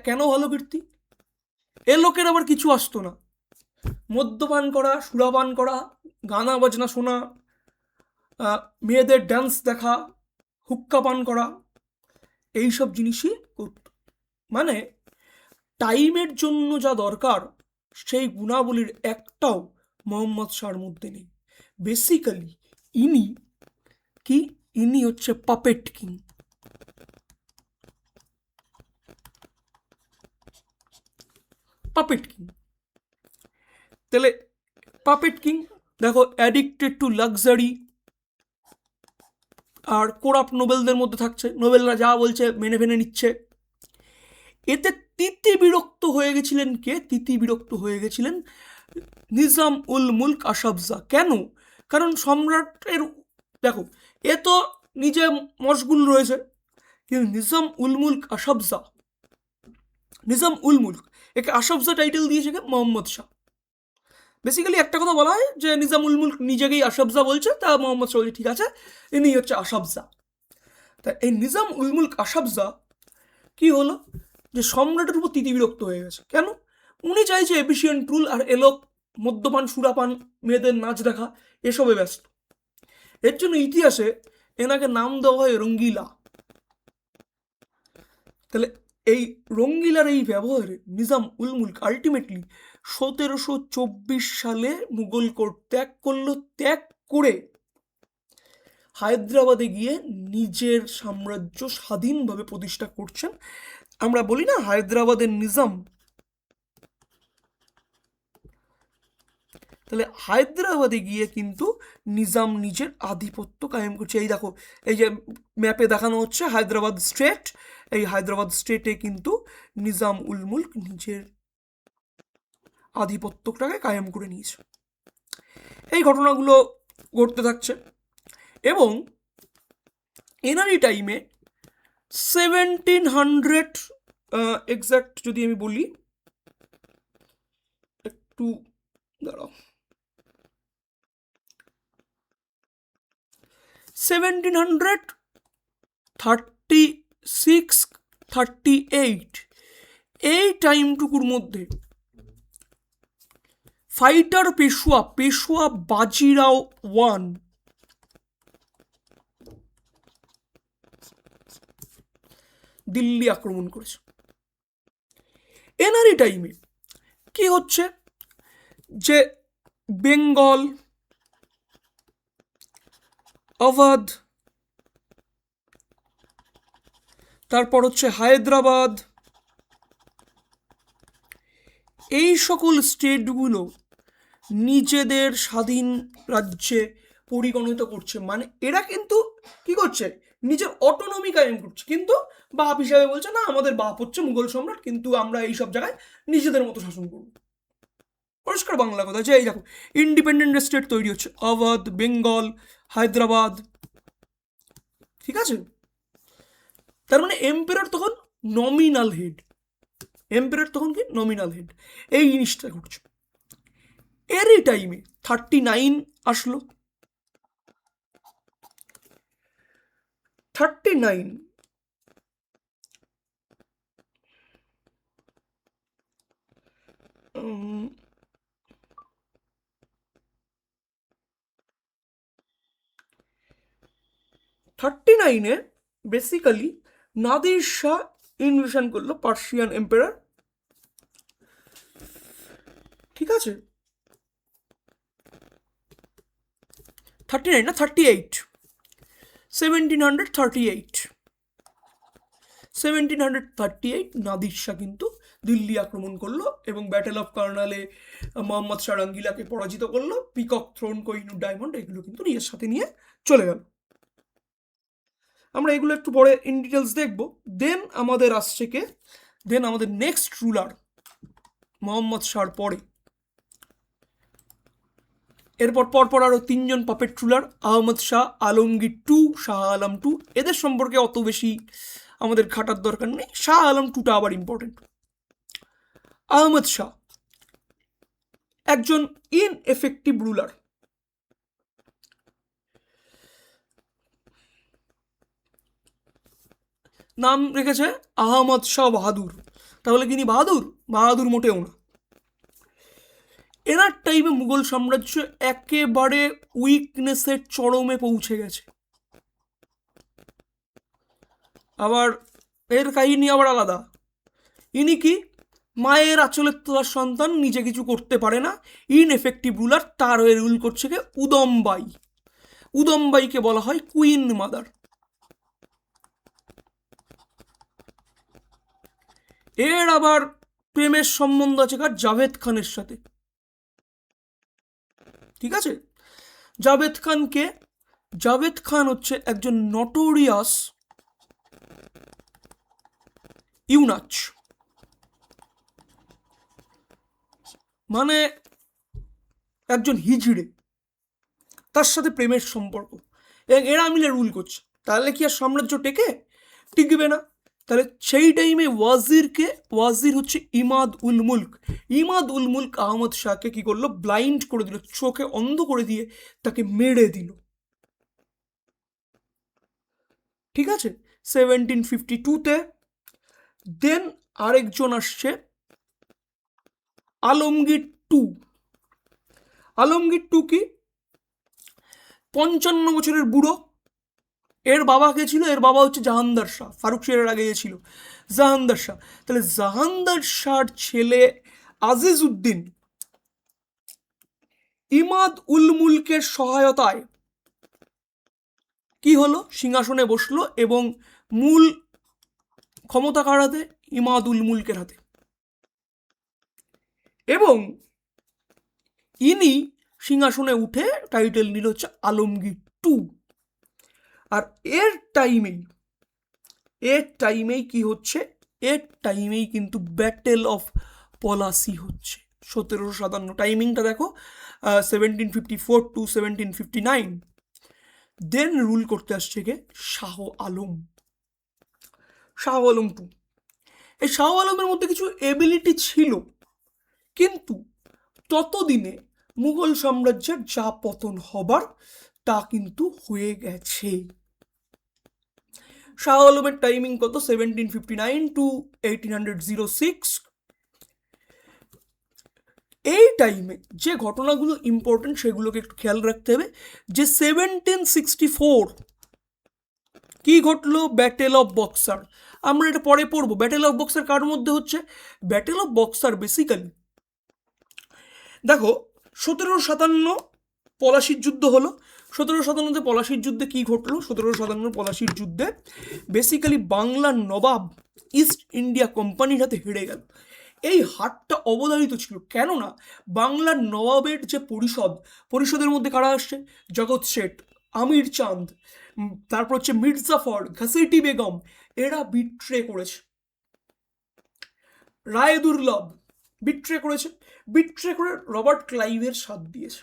A: কেন ভালো কীর্তি? এ লোকের আবার কিছু আসতো না। মদ্যপান করা, সুরাপান করা, গানা বাজনা শোনা, মেয়েদের ডান্স দেখা, হুক্কা পান করা, এইসব জিনিসই করত। মানে টাইমের জন্য যা দরকার সেই গুণাবলীর একটাও মোহাম্মদ শাহর মধ্যে নেই। বেসিক্যালি ইনি হচ্ছে পাপেট কিং। Puppet king. তাহলে পাপেট কিং দেখো, অ্যাডিক্টেড টু লাক্সারি, আর কোরাপ্ট নোবেলদের মধ্যে থাকছে, নোবেলরা যা বলছে মেনে ফেনে নিচ্ছে। এতে তিতিবিরক্ত হয়ে গেছিলেন কে? তিতিবিরক্ত হয়ে গেছিলেন নিজাম উল মুলক আশাফজাহ। কেন? কারণ সম্রাটের, দেখো এ তো নিজে মশগুল রয়েছে, কিন্তু নিজাম উল মুলক আশাফজাহ, নিজাম উল মুলক, একে আশাফজাহ টাইটেল দিয়েছে কে? মোহাম্মদ শাহ। বেসিক্যালি একটা কথা বলা হয় যে নিজাম উল মুলক নিজেকেই আশাফজাহ বলছে, তা মোহাম্মদ শাহ বলছে ঠিক আছে ইনি হচ্ছে আশাফজাহ। তা এই নিজাম উল মুলক আশাফজাহ কি হলো, যে সম্রাটের উপর তিতিবিরক্ত হয়ে গেছে। কেন? উনি চাইছে এফিসিয়েন্ট রুল, আর এলোক মদ্যপান, সুরাপান, মেয়েদের নাচ দেখা, এসবে ব্যস্ত। এর জন্য ইতিহাসে এনাকে নাম দেওয়া হয় রঙ্গিলা। তাহলে এই রঙ্গিলার এই ব্যবহারে নিজাম উল মুলক আলটিমেটলি 1724 সালে মুঘল কোর্ট ত্যাগ করলো। ত্যাগ করে হায়দ্রাবাদে গিয়ে নিজের সাম্রাজ্য স্বাধীনভাবে প্রতিষ্ঠা করছেন। আমরা বলি না হায়দ্রাবাদের নিজাম, তাহলে হায়দ্রাবাদে গিয়ে কিন্তু নিজাম নিজের আধিপত্য কায়েম করছে। এই দেখো, এই যে ম্যাপে দেখানো হচ্ছে হায়দ্রাবাদ স্টেট, এই হায়দ্রাবাদ স্টেটে কিন্তু নিজাম উল মুলক নিজের আধিপত্যটাকে কায়েম করে নিয়েছে। এই ঘটনাগুলো ঘটতে থাকছে এবং এনারই টাইমে 1700 এক্সাক্ট যদি আমি বলি, একটু দাঁড়াও, 1736-38 এই টাইমটুকুর মধ্যে ফাইটার পেশোয়া বাজিরাও ওয়ান দিল্লি আক্রমণ করেছে। এনারই টাইমে কি হচ্ছে, যে বেঙ্গল, আওয়াধ, তারপর হচ্ছে হায়দ্রাবাদ, এই সকল স্টেটগুলো নিজেদের স্বাধীন রাজ্যে পরিগণিত করছে। মানে এরা কিন্তু কি করছে, নিজের অটোনমি কায়েম করছে, কিন্তু বাপ হিসাবে বলছে না আমাদের বাপ হচ্ছে মুঘল সম্রাট, কিন্তু আমরা এই সব জায়গায় নিজেদের মতো শাসন করব। পরিষ্কার বাংলা কথা, যে এই দেখো ইন্ডিপেন্ডেন্ট স্টেট তৈরি হচ্ছে, আওয়াধ, বেঙ্গল, হায়দ্রাবাদ, ঠিক আছে। তার মানে এম্পায়ার তখন নমিনাল হেড, এম্পায়ার তখন কি নমিনাল হেড, এই জিনিসটা ঘটছে। এরই টাইমে 39 আসলো। 39 39-এ বেসিক্যালি নাদির শাহ ইনভেশন করলো পার্সিয়ান এম্পায়ার, ঠিক আছে। 39 না 38, 1738 নাদির শাহ কিন্তু দিল্লি আক্রমণ করলো এবং ব্যাটেল অফ কার্নালে মোহাম্মদ শাহ রঙ্গিলাকে পরাজিত করলো, পিকক থ্রোন, কোহিনূর ডায়মন্ড এগুলো কিন্তু নিজের সাথে নিয়ে চলে গেল। আমরা এগুলো একটু পরে ইন ডিটেলস দেখবো। দেন আমাদের আসছে কে, দেন আমাদের নেক্সট রুলার মোহাম্মদ শাহর পরে, এরপর পরপর আরও 3জন puppet ruler, Ahmad Shah, Alamgir two, Shah Alam two. এদের সম্পর্কে অত বেশি আমাদের ঘাটার দরকার নেই, শাহ আলম টুটা আবার ইম্পর্টেন্ট। আহমদ শাহ একজন ইনএফেক্টিভ রুলার। নাম রেখেছে আহমদ শাহ বাহাদুর, তাহলে তিনি বাহাদুর? বাহাদুর মোটেও না। এনার টাইমে মুঘল সাম্রাজ্য একেবারে উইকনেসের চরমে পৌঁছে গেছে। আবার এর কাহিনী আবার আলাদা। ইনি কি, মায়ের আঁচলের তোলার সন্তান, নিজে কিছু করতে পারে না, ইনএফেক্টিভ রুলার। তার হয়ে রুল করছে কে? উদমবাই। উদমবাইকে বলা হয় কুইন মাদার। এর আবার প্রেমের সম্বন্ধ আছে কার? জাভেদ খানের সাথে। ঠিক আছে, জাভেদ খানকে, জাভেদ খান হচ্ছে একজন নটোরিয়াস ইউনাচ, মানে একজন হিজড়ে, তার সাথে প্রেমের সম্পর্ক, এবং এরা মিলে রুল করছে। তাহলে কি আর সাম্রাজ্য টিকবে না? তাহলে সেই টাইমে ওয়াজির হচ্ছে ইমাদ উল মুল্ক। ইমাদ উল মুল্ক আহমদ শাহকে কি করলো? ব্লাইন্ড করে দিল, চোখে অন্ধ করে দিয়ে তাকে মেরে দিল। ঠিক আছে, 1752-তে। দেন আরেকজন আসছে আলমগীর টু। আলমগীর টু কি? 55 বছরের বুড়ো। এর বাবা কে ছিল? এর বাবা হচ্ছে জাহানদার শাহ, ফারুক শেরের আগে ছিল জাহানদার শাহ। তাহলে জাহানদার শাহর ছেলে আজিজ উদ্দিন ইমাদ উল মুলকের সহায়তায় কি হলো? সিংহাসনে বসলো এবং মূল ক্ষমতা কার হাতে? ইমাদ উল মুলকের হাতে। এবং ইনি সিংহাসনে উঠে টাইটেল নিল হচ্ছে আলমগীর টু। আর এর টাইমেই কি হচ্ছে? এর টাইমেই কিন্তু ব্যাটেল অফ পলাশি হচ্ছে। 1757, টাইমিংটা দেখো, 1754-1759। দেন রুল করতে আসছে কে? শাহ আলম। শাহ আলম টু। এই শাহ আলমের মধ্যে কিছু এবিলিটি ছিল, কিন্তু ততদিনে মুঘল সাম্রাজ্যের যা পতন হবার তা কিন্তু হয়ে গেছে। শাহ আলমের টাইমিং কত? 1759-1806। এই টাইমে যে ঘটনাগুলো ইম্পর্টেন্ট সেগুলোকে একটু খেয়াল রাখতে হবে। যে 1764 কি ঘটলো? Battle of boxer. আমরা এটা পরে পড়বো। ব্যাটেল অফ বক্সার কার মধ্যে হচ্ছে? ব্যাটেল অফ বক্সার বেসিক্যালি দেখো, 1757 পলাশির যুদ্ধ হলো। 1757-তে পলাশির যুদ্ধে কি ঘটলো? 1757 পলাশির যুদ্ধে বেসিক্যালি বাংলার নবাব ইস্ট ইন্ডিয়া কোম্পানির হাতে হেরে গেল। এই হারটা অবধারিত ছিল, কেননা বাংলার নবাবের যে পরিষদের মধ্যে কারা আসছে? জগৎ শেঠ, আমির চাঁদ, তারপর হচ্ছে মির্জাফর, ঘাসেটি বেগম, এরা বিট্রে করেছে। রায় দুর্লভ বিট্রে করে রবার্ট ক্লাইভের সাথ দিয়েছে,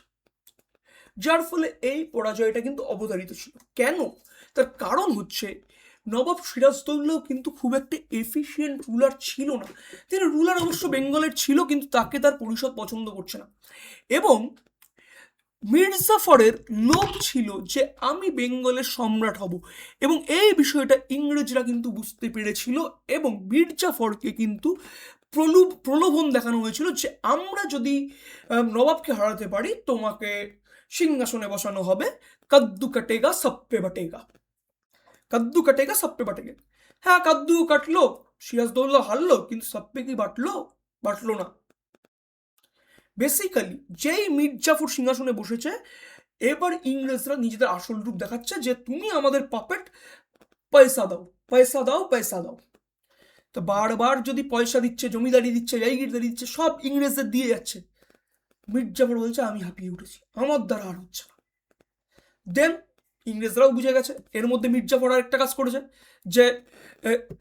A: যার ফলে এই পরাজয়টা কিন্তু অবধারিত ছিল। কেন? তার কারণ হচ্ছে নবাব সিরাজদৌল্লাও কিন্তু খুব একটা এফিশিয়েন্ট রুলার ছিল না। তিনি রুলার অবশ্য বেঙ্গলের ছিল, কিন্তু তাকে তার পরিষদ পছন্দ করছে না। এবং মির্জাফরের লোভ ছিল যে আমি বেঙ্গলের সম্রাট হব, এবং এই বিষয়টা ইংরেজরা কিন্তু বুঝতে পেরেছিল, এবং মির্জাফরকে কিন্তু প্রলোভন দেখানো হয়েছিল যে আমরা যদি নবাবকে হারাতে পারি তোমাকে সিংহাসনে বসানো হবে। কাদ্দু কাটেগা সপ্পে বাটেগা, কাদ্দু কাটেগা সপ্পে বাটেগা। হ্যাঁ, কাদ্দু কাটলো, সিরাজদৌল্লা হারলো, কিন্তু সপ্পে কি বাটলো না। বেসিক্যালি যেই মির্জাফর সিংহাসনে বসেছে, এবার ইংরেজরা নিজেদের আসল রূপ দেখাচ্ছে যে তুমি আমাদের পাপেট, পয়সা দাও। তো বারবার যদি পয়সা দিচ্ছে, জমিদারি দিচ্ছে, জায়গিরদারি দিচ্ছে, সব ইংরেজদের দিয়ে যাচ্ছে, মীর জাফর বলছে আমি হাঁপিয়ে উঠেছি, আমার দ্বারা আর হচ্ছে না। দেন ইংরেজরাও বুঝে গেছে। এর মধ্যে মীর জাফর আর একটা কাজ করেছে, যে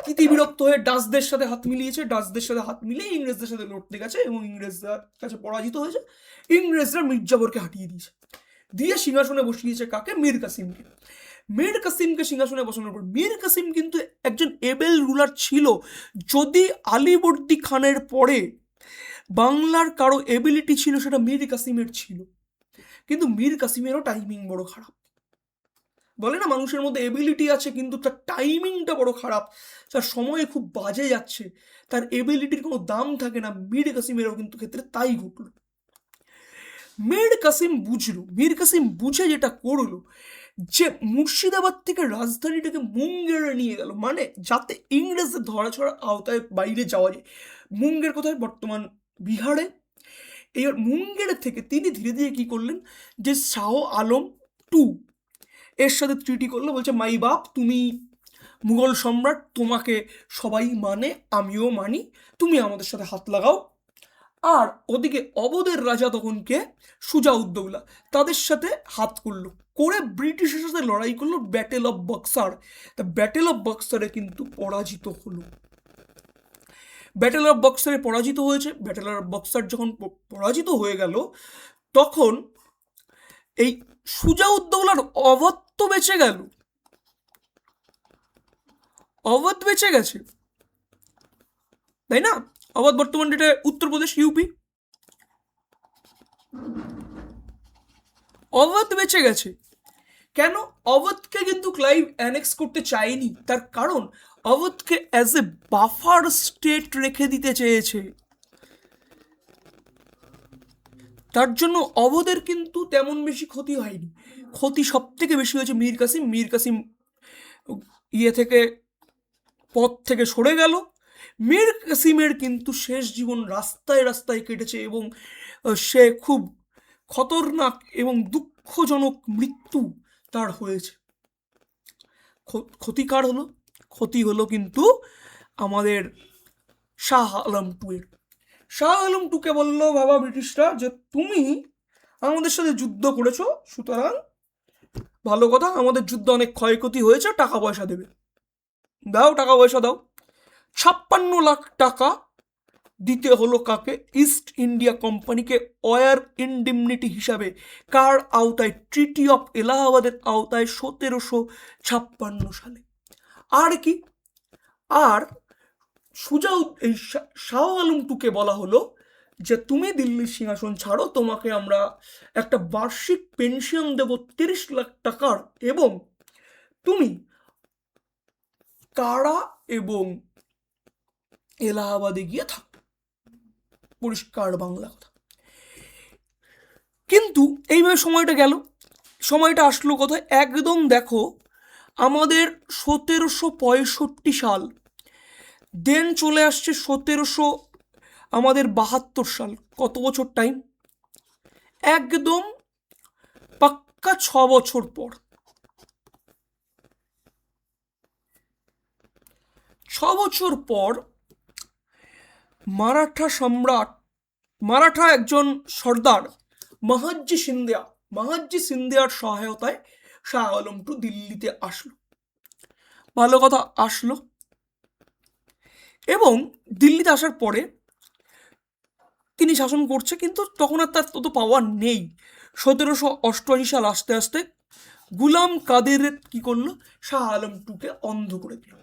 A: তিতি বিরক্ত হয়ে ডাচদের সাথে হাত মিলিয়েছে, ডাচদের সাথে হাত মিলিয়ে ইংরেজদের সাথে লড়তে গেছে এবং ইংরেজরা কাছে পরাজিত হয়েছে। ইংরেজরা মীর জাফরকে হাঁটিয়ে দিয়েছে, দিয়ে সিংহাসনে বসিয়েছে কাকে? মীর কাসিমকে। মীর কাসিমকে সিংহাসনে বসানোর পর, মীর কাসিম কিন্তু একজন এবেল রুলার ছিল। যদি আলীবর্দী খানের পরে বাংলার কারো এবিলিটি ছিল, সেটা মীর কাসিমের ছিল। কিন্তু মীর কাসিমেরও টাইমিং বড় খারাপ। বলে না, মানুষের মধ্যে এবিলিটি আছে কিন্তু তার টাইমিংটা বড় খারাপ, তার সময় খুব বাজে যাচ্ছে, তার এবিলিটির কোনো দাম থাকে না। মীর কাসিমেরও কিন্তু ক্ষেত্রে তাই ঘটল। মীর কাসিম বুঝলো, মীর কাসিম বুঝে যেটা করলো, যে মুর্শিদাবাদ থেকে রাজধানীটাকে মুঙ্গেরে নিয়ে গেল, মানে যাতে ইংরেজদের ধরাছোড়ার আওতায় বাইরে যাওয়া যায়। মুঙ্গের কোথায়? বর্তমান বিহারে। এবার মুঙ্গের থেকে তিনি ধীরে ধীরে কি করলেন, যে শাহ আলম টু এর সাথে ট্রিটি করলো, বলছে মাই বাপ, তুমি মুঘল সম্রাট, তোমাকে সবাই মানে, আমিও মানি, তুমি আমাদের সাথে হাত লাগাও। আর ওদিকে অবধের রাজা তখনকে সুজাউদ্দৌলা, তাদের সাথে হাত করলো, করে ব্রিটিশের সাথে লড়াই করলো ব্যাটেল অফ বক্সার। তা ব্যাটেল অফ বক্সারে কিন্তু পরাজিত হলো। ব্যাটেল অফ বক্সারে পরাজিত হয়েছে। ব্যাটেল অফ বক্সার যখন পরাজিত হয়ে গেল, তখন এই সুজাউদ্দৌলার অবধ তো বেঁচে গেল, অবধ বেঁচে গেছে, তাই না? অবধ বর্তমান যেটা উত্তরপ্রদেশ, ইউপি, অবধ বেঁচে গেছে। কেন? অবধকে কিন্তু ক্লাইভ অ্যানেক্স করতে চায়নি, তার কারণ অবধকে অ্যাজ এ বাফার স্টেট রেখে দিতে চেয়েছে। তার জন্য অবধের কিন্তু তেমন বেশি ক্ষতি হয়নি। ক্ষতি সব থেকে বেশি হয়েছে মীর কাসিম। মীর কাসিম থেকে পথ থেকে সরে গেল। মীর কাসিমের কিন্তু শেষ জীবন রাস্তায় রাস্তায় কেটেছে এবং সে খুব খতরনাক এবং দুঃখজনক মৃত্যু তার হয়েছে। ক্ষতিকার হলো, ক্ষতি হলো কিন্তু আমাদের শাহ আলম টু এর। শাহ আলম টুকে বললো বাবা ব্রিটিশরা, যে তুমি আমাদের সাথে যুদ্ধ করেছো, সুতরাং ভালো কথা, আমাদের যুদ্ধে অনেক ক্ষয়ক্ষতি হয়েছে, টাকা পয়সা দেবে, দাও টাকা পয়সা দাও। 56 লাখ টাকা দিতে হলো কাকে? ইস্ট ইন্ডিয়া কোম্পানিকে ওয়ার ইনডিমনিটি হিসাবে। কার আওতায়? ট্রিটি অফ এলাহাবাদের আওতায় 1756 সালে। আর কি? আর এই শাহ আলম টুকে বলা হলো যে তুমি দিল্লির সিংহাসন ছাড়ো, তোমাকে আমরা একটা বার্ষিক পেনশন দেব 30 লাখ টাকার, এবং তুমি কারা এবং এলাহাবাদে গিয়ে থাক। পরিষ্কার বাংলা কথা। কিন্তু এইভাবে সময়টা গেল, সময়টা আসলো কোথায়? একদম দেখো, আমাদের 1765 সাল, দেন চলে আসছে 1772 সাল। কত বছর টাইম? একদম পাক্কা 6 বছর পর। 6 বছর পর মারাঠা সম্রাট, মারাঠা একজন সর্দার মহাজ্জি সিন্ধিয়ার সহায়তায় শাহ আলম টু দিল্লিতে আসলো। ভালো কথা, আসলো। এবং দিল্লিতে আসার পরে তিনি শাসন করছে, কিন্তু তখন আর তার তত পাওয়ার নেই। 1788 সাল আস্তে আস্তে গুলাম কাদের কি করলো? শাহ আলম টুকে অন্ধ করে দিল।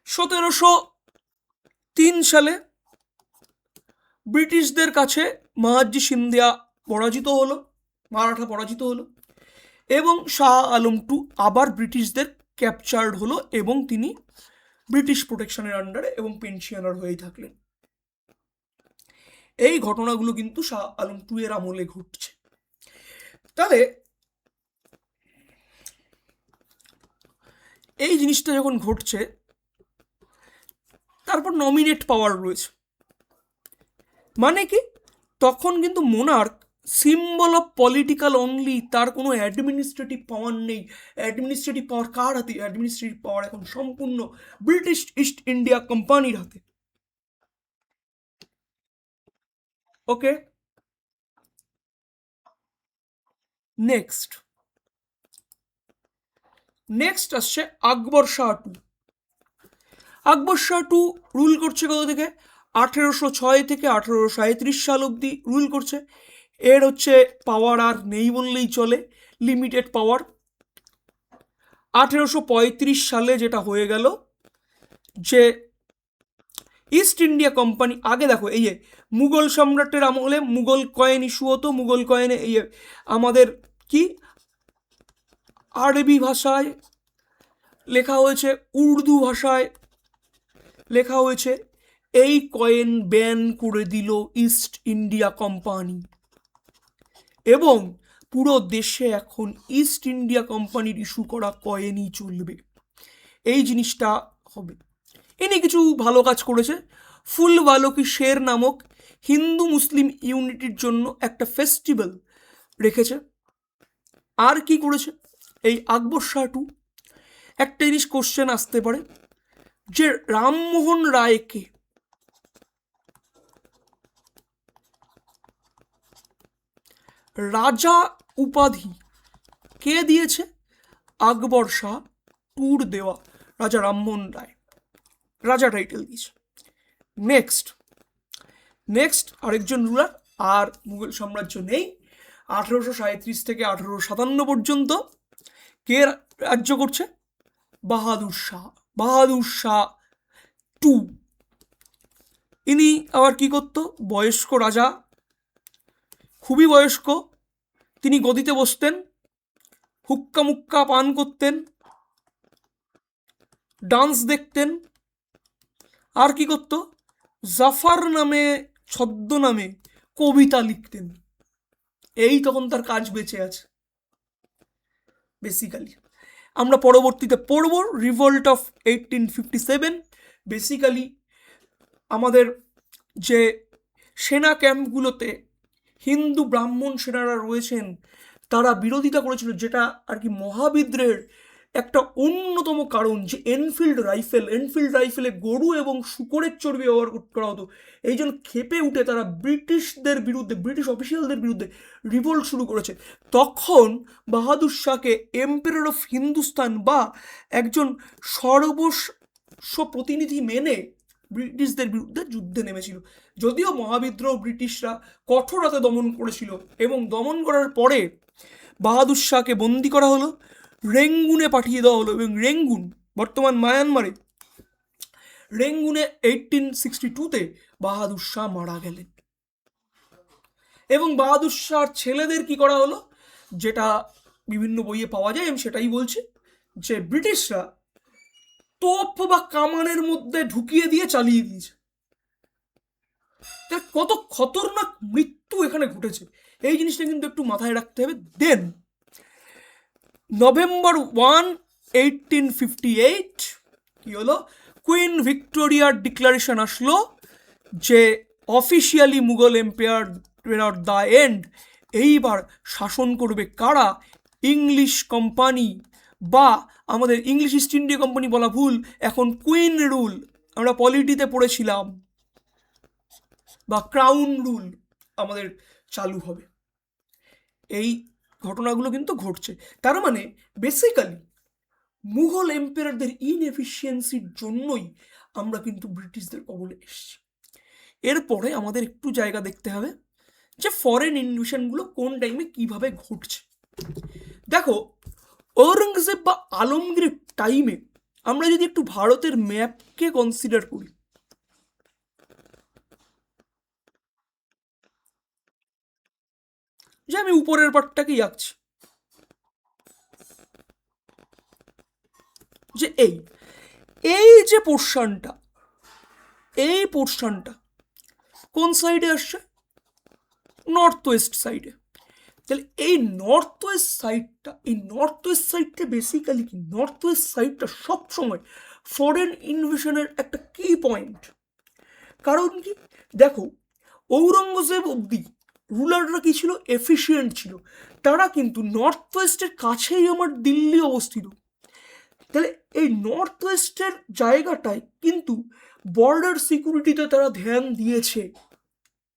A: 1703 সালে ব্রিটিশদের কাছে মহাজ্জি সিন্ধিয়া পরাজিত হলো, মারাঠা পরাজিত হলো, এবং শাহ আলম টু আবার ব্রিটিশদের ক্যাপচার্ড হলো এবং তিনি ব্রিটিশ প্রোটেকশনের আন্ডারে এবং পেনশনার হয়েই থাকলেন। এই ঘটনাগুলো কিন্তু শাহ আলম টু এর আমলে ঘটছে। তাহলে এই জিনিসটা যখন ঘটছে, তারপর নমিনেট পাওয়ার রয়েছে। মানে কি? তখন কিন্তু Monarch symbol of political only, তার কোনো অ্যাডমিনিস্ট্রেটিভ পাওয়ার নেই। অ্যাডমিনিস্ট্রেটিভ পাওয়ার কার হাতে? অ্যাডমিনিস্ট্রেটিভ পাওয়ার এখন সম্পূর্ণ ব্রিটিশ ইস্ট ইন্ডিয়া কোম্পানির হাতে। ওকে, নেক্সট আসছে Akbar Shah two. Akbar Shah two rule করছে কত থেকে? 1806 থেকে 1837 সাল অবধি রুল করছে। এর হচ্ছে পাওয়ার আর নেই বললেই চলে, লিমিটেড পাওয়ার। 1835 সালে যেটা হয়ে গেল যে ইস্ট ইন্ডিয়া কোম্পানি, আগে দেখো এই যে মুঘল সম্রাটের আমলে মুঘল কয়েন ইস্যু হতো। মুঘল কয়েনে এই আমাদের কি আরবি ভাষায় লেখা হয়েছে, উর্দু ভাষায় লেখা হয়েছে। এই কয়েন ব্যান করে দিল ইস্ট ইন্ডিয়া কোম্পানি, এবং পুরো দেশে এখন ইস্ট ইন্ডিয়া কোম্পানির ইস্যু করা কয়েনই চলবে। এই জিনিসটা হবে। ইনি কিছু ভালো কাজ করেছে। ফুল ভালো কি শের নামক হিন্দু মুসলিম ইউনিটির জন্য একটা ফেস্টিভ্যাল রেখেছে। আর কি করেছে এই আকবর শাহ টু? একটা জিনিস কোশ্চেন আসতে পারে যে রামমোহন রায়কে রাজা উপাধি কে দিয়েছে? আকবর শাহ টুর দেওয়া রাজা রামমোহন রায় রাজা টাইটেল দিয়েছে। নেক্সট আরেকজন রুলার, আর মুঘল সাম্রাজ্য নেই। 1837 থেকে 1857 পর্যন্ত কে রাজ্য করছে? বাহাদুর শাহ টু। ইনি আবার কি করতো? বয়স্ক রাজা, খুবই বয়স্ক। তিনি গদিতে বসতেন, হুক্কা মুক্কা পান করতেন, ডান্স দেখতেন। আর কি করতো? জাফর নামে ছদ্মনামে কবিতা লিখতেন। এই তখন তার কাজ বেঁচে আছে বেসিক্যালি। আমরা পরবর্তীতে পড়ব রিভোল্ট অফ 1857। বেসিক্যালি আমাদের যে সেনা ক্যাম্পগুলোতে হিন্দু ব্রাহ্মণ সেনারা রয়েছেন তারা বিরোধিতা করেছিল, যেটা আর কি মহাবিদ্রোহের একটা অন্যতম কারণ, যে এনফিল্ড রাইফেলে গরু এবং শূকরের চর্বি ব্যবহার করা হতো। এই জন্য ক্ষেপে উঠে তারা ব্রিটিশদের বিরুদ্ধে, ব্রিটিশ অফিসিয়ালদের বিরুদ্ধে রিভোল্ট শুরু করেছে। তখন বাহাদুর শাহকে এম্পায়ার অফ হিন্দুস্তান বা একজন সর্বস্ব প্রতিনিধি মেনে ব্রিটিশদের বিরুদ্ধে যুদ্ধে নেমেছিল। যদিও মহাবিদ্রোহ ব্রিটিশরা কঠোর হাতে দমন করেছিল, এবং দমন করার পরে বাহাদুর শাহকে বন্দি করা হলো, রেঙ্গুনে পাঠিয়ে দেওয়া হলো, এবং রেঙ্গুন বর্তমান মায়ানমারে, রেঙ্গুনে 1862-তে বাহাদুর শাহ মারা গেলেন। এবং বাহাদুর শাহর ছেলেদের কি করা হলো, যেটা বিভিন্ন বইয়ে পাওয়া যায়, আমি সেটাই বলছি, যে ব্রিটিশরা তোপ বা কামানের মধ্যে ঢুকিয়ে দিয়ে চালিয়ে দিয়েছে। কত খতরনাক মৃত্যু এখানে ঘটেছে, এই জিনিসটা কিন্তু একটু মাথায় রাখতে হবে। দেন নভেম্বর 1, 1858 কি হলো? কুইন ভিক্টোরিয়ার ডিক্লারেশন আসলো যে officially Mughal empire or the end. এইবার শাসন করবে কারা? ইংলিশ কোম্পানি, বা আমাদের ইংলিশ ইস্ট ইন্ডিয়া কোম্পানি বলা ভুল, এখন কুইন রুল আমরা পলিটিতে পড়েছিলাম, বা ক্রাউন রুল আমাদের চালু হবে। এই ঘটনাগুলো কিন্তু ঘটছে। তার মানে বেসিক্যালি মুঘল এম্পায়ারদের ইনএফিসিয়েন্সির জন্যই আমরা কিন্তু ব্রিটিশদের কবলে এসেছি। এরপরে আমাদের একটু জায়গা দেখতে হবে যে ফরেন ইনভেশনগুলো কোন টাইমে কিভাবে ঘটছে। দেখো, ঔরঙ্গজেব বা আলমগীরের টাইমে আমরা যদি একটু ভারতের ম্যাপকে কনসিডার করি, যে আমি উপরের পার্টটাকেই আঁকছি, যে এই যে পোর্শনটা, এই পোর্শনটা কোন সাইডে আসছে? নর্থ ওয়েস্ট সাইডে। তাহলে এই নর্থ ওয়েস্ট সাইডটা বেসিক্যালি কি? নর্থ ওয়েস্ট সাইডটা সবসময় ফরেন ইনভেশনের একটা কি পয়েন্ট। কারণ কি? দেখো, ঔরঙ্গজেব অবধি রুলাররা কি ছিল, এফিশিয়েন্ট ছিল। তারা কিন্তু নর্থ ওয়েস্টের কাছেই আমার দিল্লি অবস্থিত, তাহলে এই নর্থ ওয়েস্টের জায়গাটায় কিন্তু বর্ডার সিকিউরিটিতে তারা ধ্যান দিয়েছে,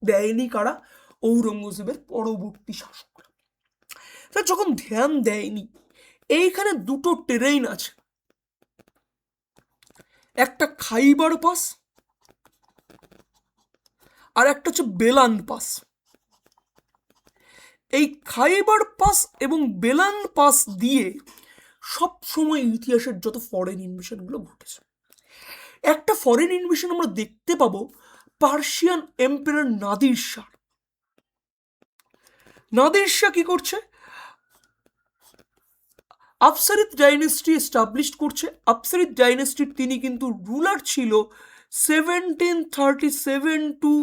A: দেয়নি কারা, ঔরঙ্গজেবের পরবর্তী শাসকরা। তা যখন ধ্যান দেয়নি, এইখানে দুটো টেরেইন আছে, একটা খাইবার পাস আর একটা হচ্ছে বেলান পাস। এই খাইবার পাস এবং বেলান পাস দিয়ে সব সময় ইতিহাসের যত ফরেন ইনভেশনগুলো ঘটেছে। একটা ফরেন ইনভেশন আমরা দেখতে পাবো পার্সিয়ান এম্পায়ার নাদির শাহ। নাদির শাহ কি করছে, আফসারিদ ডাইনেস্টি এস্টাবলিশ করছে। আফসারিদ ডাইনেস্টির তিনি কিন্তু রুলার ছিল 1737 টু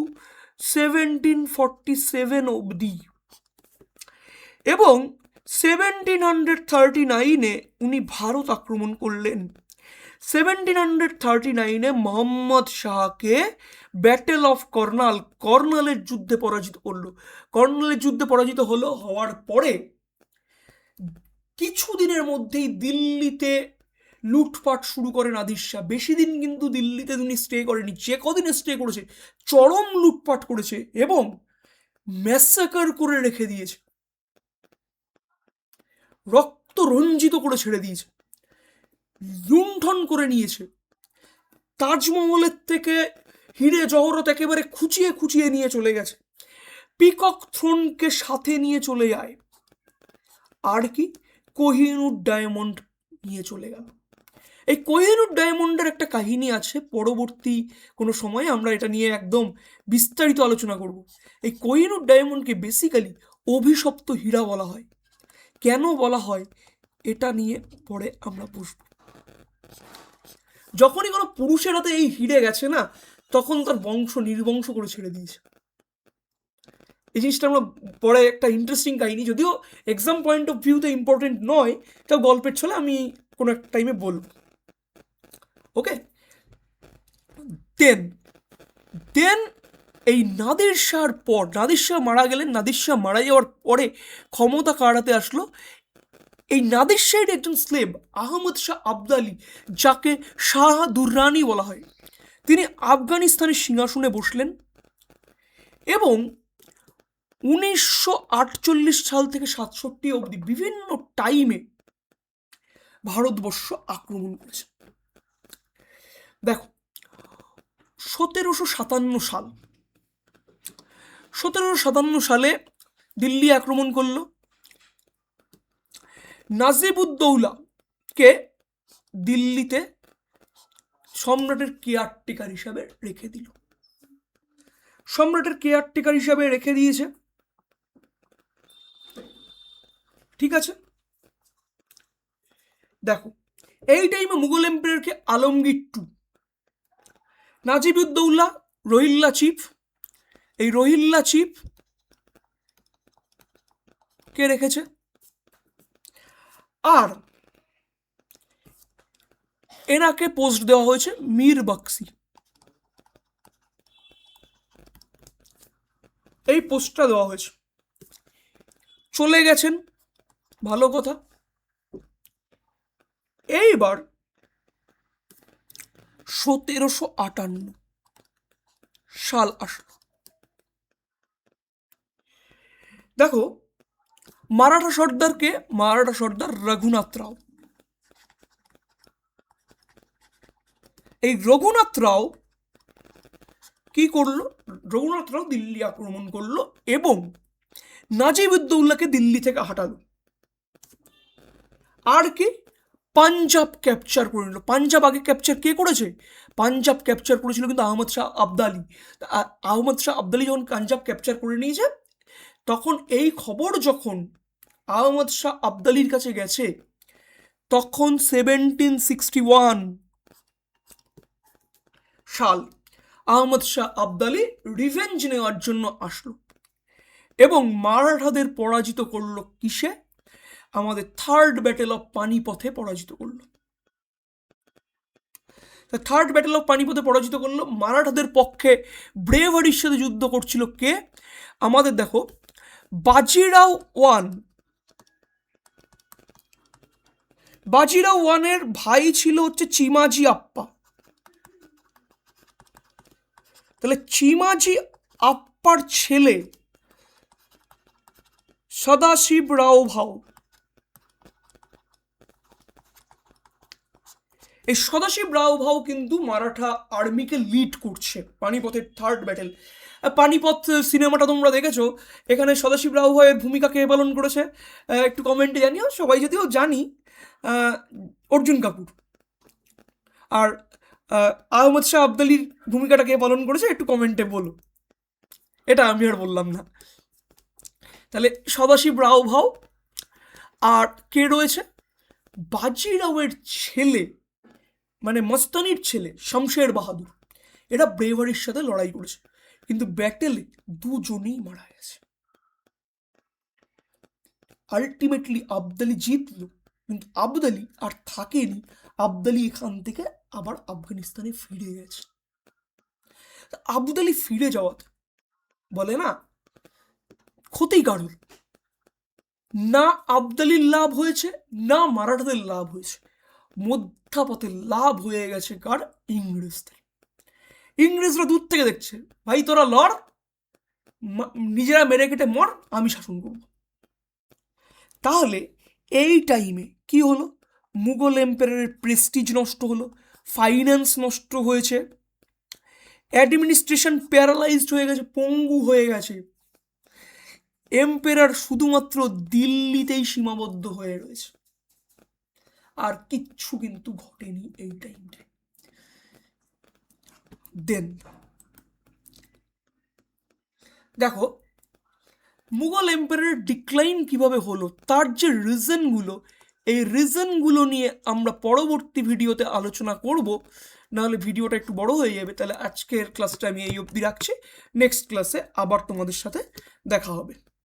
A: 1747 অবধি, এবং 1739-এ উনি ভারত আক্রমণ করলেন। 1739-এ মোহাম্মদ শাহকে ব্যাটেল অফ কর্নালের যুদ্ধে পরাজিত করলো। কর্নালের যুদ্ধে পরাজিত হওয়ার পরে কিছুদিনের মধ্যেই দিল্লিতে লুটপাট শুরু করে নাদির শাহ। বেশি দিন কিন্তু দিল্লিতে তিনি স্টে করেনি, যে কদিনে স্টে করেছে চরম লুটপাট করেছে এবং ম্যাসাকার করে রেখে দিয়েছে, রক্ত রঞ্জিত করে ছেড়ে দিয়েছে, লুণ্ঠন করে নিয়েছে। তাজমহলের থেকে হিরে জহরত একেবারে খুঁচিয়ে খুঁচিয়ে নিয়ে চলে গেছে, পিকক থ্রোনকে সাথে নিয়ে চলে যায়, আর কি কোহিনূর ডায়মন্ড নিয়ে চলে গেল। এই কোহিনূর ডায়মন্ডের একটা কাহিনী আছে, পরবর্তী কোনো সময়ে আমরা এটা নিয়ে একদম বিস্তারিত আলোচনা করব। এই কোহিনূর ডায়মন্ডকে বেসিক্যালি অভিশপ্ত হীরা বলা হয়। কেন বলা হয় এটা নিয়ে পরে আমরা বুঝব। যখনই কোনো পুরুষের হাতে এই হিরে গেছে না, তখন তার বংশ নির্বংশ করে ছেড়ে দিয়েছে। এই জিনিসটা আমরা পরে একটা ইন্টারেস্টিং কাহিনী, যদিও এক্সাম পয়েন্ট অফ ভিউতে ইম্পর্টেন্ট নয়, তা গল্পের ছলে আমি কোনো একটা টাইমে বলব। ওকে, দেন এই নাদির শাহর পর, নাদির শাহ মারা গেলেন। নাদির শাহ মারা যাওয়ার পরে ক্ষমতা কার হাতে আসলো? এই নাদির শাহের একজন স্লেভ আহমদ শাহ আবদালি, যাকে শাহ দুররানি বলা হয়, তিনি আফগানিস্তানের সিংহাসনে বসলেন এবং 1948 সাল থেকে 67 অবধি বিভিন্ন টাইমে ভারতবর্ষ আক্রমণ করেছে। দেখো, 1757 সালে দিল্লি আক্রমণ করলো। নাজিবুদ্দৌলাকে দিল্লিতে সম্রাটের কেয়ারটেকার হিসাবে রেখে দিল। সম্রাটের কেয়ারটেকার হিসাবে রেখে দিয়েছে, ঠিক আছে। দেখো, এই টাইমে মুঘল এম্পায়ারকে আলমগীর টু, নাজিবুদ্দৌলা রোহিল্লা চিফ, এই রোহিল্লা চিফ কে রেখেছে, আর এনাকে পোস্ট দেওয়া হয়েছে মীর বক্সি। এই পোস্টটা দেওয়া হয়েছে, চলে গেছেন, ভালো কথা। এইবার 1758 সাল আসলো। দেখো, মারাঠা সর্দার রঘুনাথ রাও। এই রঘুনাথ রাও কি করলো? রঘুনাথ রাও দিল্লি আক্রমণ করলো এবং নাজিবুদ্দৌলাকে দিল্লি থেকে হাঁটালো, আর কি পাঞ্জাব ক্যাপচার করে নিল। পাঞ্জাব আগে ক্যাপচার কে করেছে? পাঞ্জাব ক্যাপচার করেছিল কিন্তু আহমদ শাহ আবদালি। আহমদ শাহ আবদালি যখন পাঞ্জাব ক্যাপচার করে নিয়েছে, তখন এই খবর যখন আহমদ শাহ আবদালির কাছে গেছে, তখন 1761 সাল আহমদ শাহ আবদালি রিভেঞ্জ নেওয়ার জন্য আসলো এবং মারাঠাদের পরাজিত করলো। কিসে? আমাদের থার্ড ব্যাটেল অফ পানিপথে পরাজিত করলো। থার্ড ব্যাটেল অফ পানিপথে পরাজিত করলো। মারাঠাদের পক্ষে ব্রেভারির সাথে যুদ্ধ করছিল কে? আমাদের দেখো বাজিরাও ওয়ান। বাজিরাও ওয়ানের ভাই ছিল হচ্ছে চিমাজি আপ্পা। তাহলে চিমাজি আপ্পার ছেলে সদাশিব রাও ভাও। এই সদাশিব রাও ভাও কিন্তু মারাঠা আর্মিকে লিড করছে পানিপথের থার্ড ব্যাটেল। পানিপথ সিনেমাটা তোমরা দেখেছো, এখানে সদাশিব রাও ভাইয়ের ভূমিকা কে পালন করেছে একটু কমেন্টে জানিও। সবাই যদিও জানি অর্জুন কাপুর। আর আহমদ শাহ আবদালির ভূমিকাটা কে পালন করেছে একটু কমেন্টে বলো, এটা আমি আর বললাম না। তাহলে সদাশিব রাও ভাও। আর কে রয়েছে? বাজিরাওয়ের ছেলে মানে মস্তানির ছেলে শমশের বাহাদুর। এরা ব্রেভারির সাথে লড়াই করেছে, কিন্তু ব্যাটেলে দুজনেই মারা গেছে। আলটিমেটলি আবদালি জিতলো, কিন্তু আবদালি আর থাকেনি। আবদালি এখান থেকে আবার আফগানিস্তানে ফিরে গেছে। আবদালি ফিরে যাওয়াতে বলে না ক্ষতিকার হল, না আবদালির লাভ হয়েছে না মারাঠাদের লাভ হয়েছে, মধ্যাপথে লাভ হয়ে গেছে কার? ইংরেজদের। ইংরেজরা দূর থেকে দেখছে, ভাই তোরা লড়, নিজেরা মেরে কেটে মর, আমি শাসন করব। তাহলে এই টাইমে কি হলো? মুঘল এম্পায়ারের প্রেস্টিজ নষ্ট হলো, ফাইন্যান্স নষ্ট হয়েছে, অ্যাডমিনিস্ট্রেশন প্যারালাইজড হয়ে গেছে, পঙ্গু হয়ে গেছে। এম্পায়ার শুধুমাত্র দিল্লিতেই সীমাবদ্ধ হয়ে রয়েছে, আর কিচ্ছু কিন্তু ঘটেনি এই টাইমটায়। দেন দেখো মুঘল এম্পায়ারের ডিক্লাইন কিভাবে হলো, তার যে রিজনগুলো, এই রিজনগুলো নিয়ে আমরা পরবর্তী ভিডিওতে আলোচনা করব, নাহলে ভিডিওটা একটু বড় হয়ে যাবে। তাহলে আজকের ক্লাসটা আমি এই অবধি রাখছি, নেক্সট ক্লাসে আবার তোমাদের সাথে দেখা হবে।